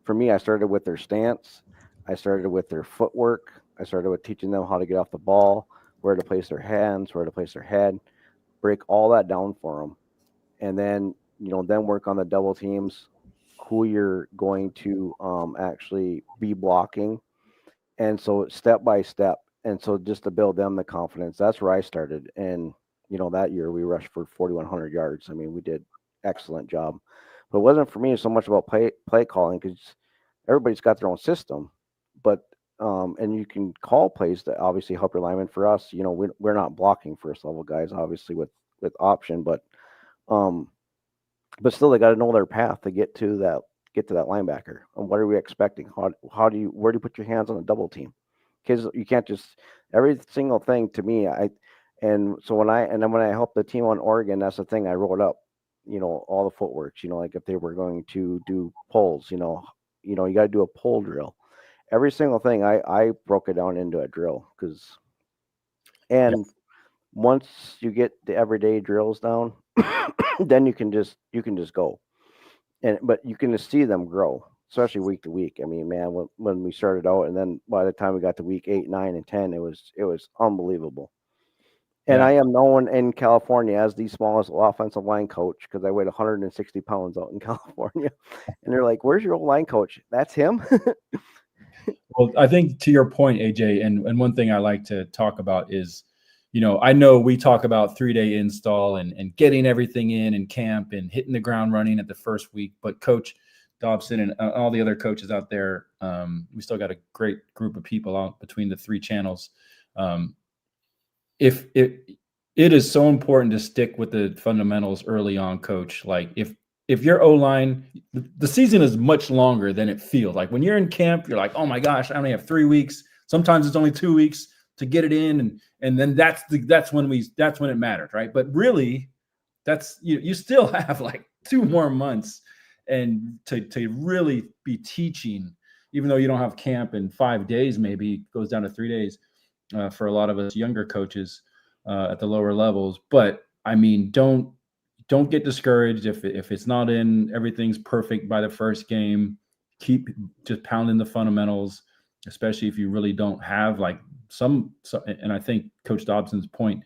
for me, I started with their stance. I started with their footwork. I started with teaching them how to get off the ball, where to place their hands, where to place their head, break all that down for them. And then, then work on the double teams, who you're going to actually be blocking. And so step by step. And so just to build them the confidence, that's where I started. And, that year we rushed for 4,100 yards. I mean, we did excellent job. But it wasn't for me so much about play calling, because everybody's got their own system. But and you can call plays to obviously help your linemen. For us, we're not blocking first level guys, obviously with option, but still they got to know their path to get to that linebacker. And what are we expecting? Where do you put your hands on a double team? Because you can't just every single thing to me. When I helped the team on Oregon, that's the thing I wrote up. All the footworks. Like if they were going to do pulls, you got to do a pull drill. Every single thing I broke it down into a drill, once you get the everyday drills down, then you can just go, but you can just see them grow, especially week to week. I mean, man, when we started out, and then by the time we got to week 8, 9, and 10, it was unbelievable. And I am known in California as the smallest offensive line coach, because I weighed 160 pounds out in California. And they're like, "Where's your old line coach?" That's him. Well, I think to your point, AJ, and one thing I like to talk about is, I know we talk about 3-day install and getting everything in camp and hitting the ground running at the first week. But Coach Dobson and all the other coaches out there, we still got a great group of people out between the 3 channels. If it is so important to stick with the fundamentals early on, Coach. Like if your O-line, the season is much longer than it feels. Like when you're in camp, you're like, oh my gosh, I only have 3 weeks. Sometimes it's only 2 weeks to get it in, and then that's when it matters, right? But really, that's you still have like 2 more months, and to really be teaching, even though you don't have camp in 5 days, maybe it goes down to 3 days for a lot of us younger coaches at the lower levels. But I mean, don't get discouraged if it's not in, everything's perfect by the first game. Keep just pounding the fundamentals, especially if you really don't have like some, and I think Coach Dobson's point,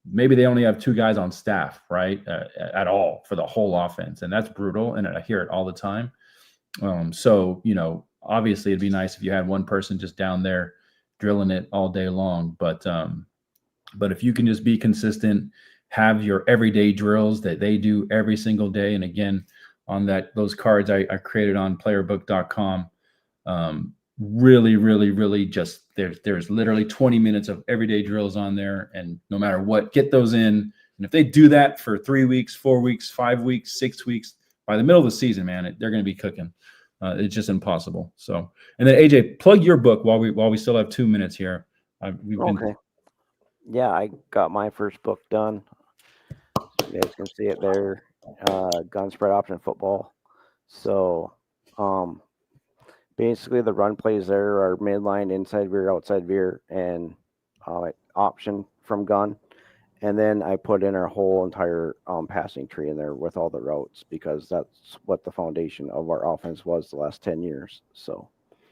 maybe they only have 2 guys on staff, right, at all for the whole offense, and that's brutal, and I hear it all the time. So obviously it'd be nice if you had one person just down there drilling it all day long, but if you can just be consistent, have your everyday drills that they do every single day. And again, on those cards I created on playerbook.com, really, really, really just there's literally 20 minutes of everyday drills on there. And no matter what, get those in. And if they do that for 3 weeks, 4 weeks, 5 weeks, 6 weeks, by the middle of the season, man, they're going to be cooking. It's just impossible. So, and then AJ, plug your book while we still have 2 minutes here. Okay. Yeah, I got my first book done. You guys can see it there. Gun spread option football. So, basically the run plays there are midline, inside veer, outside veer, and option from gun. And then I put in our whole entire passing tree in there with all the routes, because that's what the foundation of our offense was the last 10 years. So,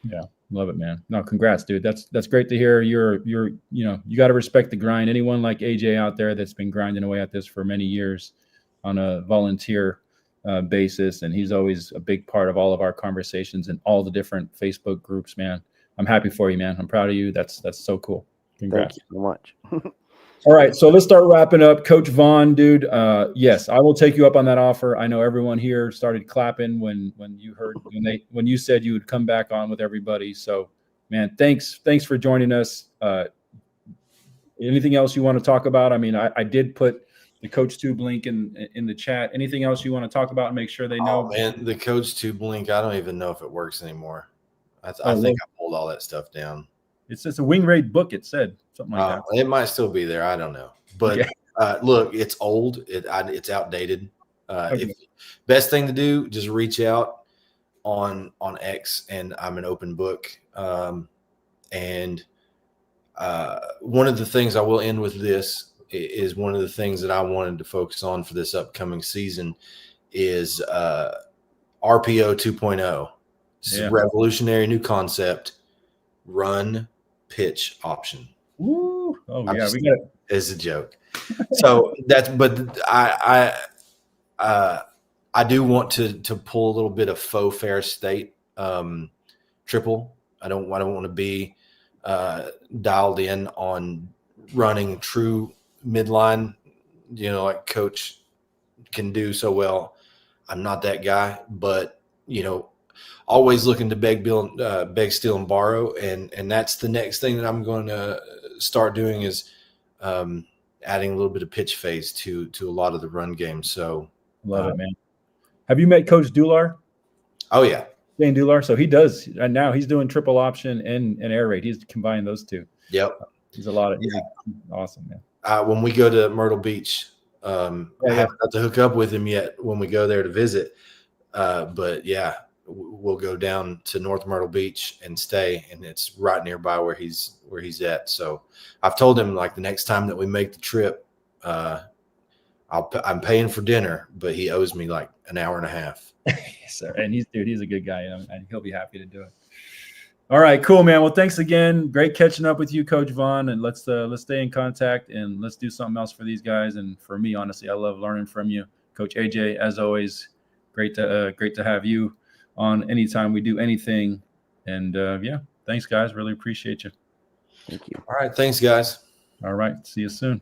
yeah, love it, man. No, congrats, dude. That's great to hear. You got to respect the grind. Anyone like AJ out there that's been grinding away at this for many years on a volunteer basis, and he's always a big part of all of our conversations and all the different Facebook groups, man. I'm happy for you, man. I'm proud of you. That's so cool. Congrats. Thank you so much. All right, so let's start wrapping up. Coach Vaughn, dude, yes, I will take you up on that offer. I know everyone here started clapping when you said you would come back on with everybody. So, man, thanks for joining us. Anything else you want to talk about? I mean, I did put the Coach Tube link in the chat. Anything else you want to talk about and make sure they know? Oh, man, the Coach Tube link, I don't even know if it works anymore. I think I pulled all that stuff down. It's just a wing raid book. It said something like that. It might still be there. I don't know. But look, it's old. It's outdated. Okay. Best thing to do, just reach out on X, and I'm an open book. And one of the things I will end with this is one of the things that I wanted to focus on for this upcoming season is RPO 2.0. It's a revolutionary new concept. Run pitch option. Woo! Oh I'm yeah, just- we got it. It's a joke. So but I do want to pull a little bit of faux fair state triple. I don't want to be dialed in on running true midline, like Coach can do so well. I'm not that guy, but always looking to beg, steal, and borrow, and that's the next thing that I'm going to start doing is adding a little bit of pitch phase to a lot of the run game. So Love it, man. Have you met Coach Dular? Oh yeah, Dane Dular. So he does, and now he's doing triple option and air raid. He's combining those two. Yep. He's awesome, man. When we go to Myrtle Beach, I haven't got to hook up with him yet when we go there to visit. But yeah, we'll go down to North Myrtle Beach and stay, and it's right nearby where he's at. So I've told him, like, the next time that we make the trip, I'm paying for dinner, but he owes me like an hour and a half. Yes, sir. And he's a good guy, and he'll be happy to do it. All right, cool, man. Well, thanks again. Great catching up with you, Coach Vaughn, and let's stay in contact and let's do something else for these guys. And for me, honestly, I love learning from you, Coach AJ. As always, great to have you on anytime we do anything. And yeah, thanks, guys. Really appreciate you. Thank you. All right, thanks, guys. All right, see you soon.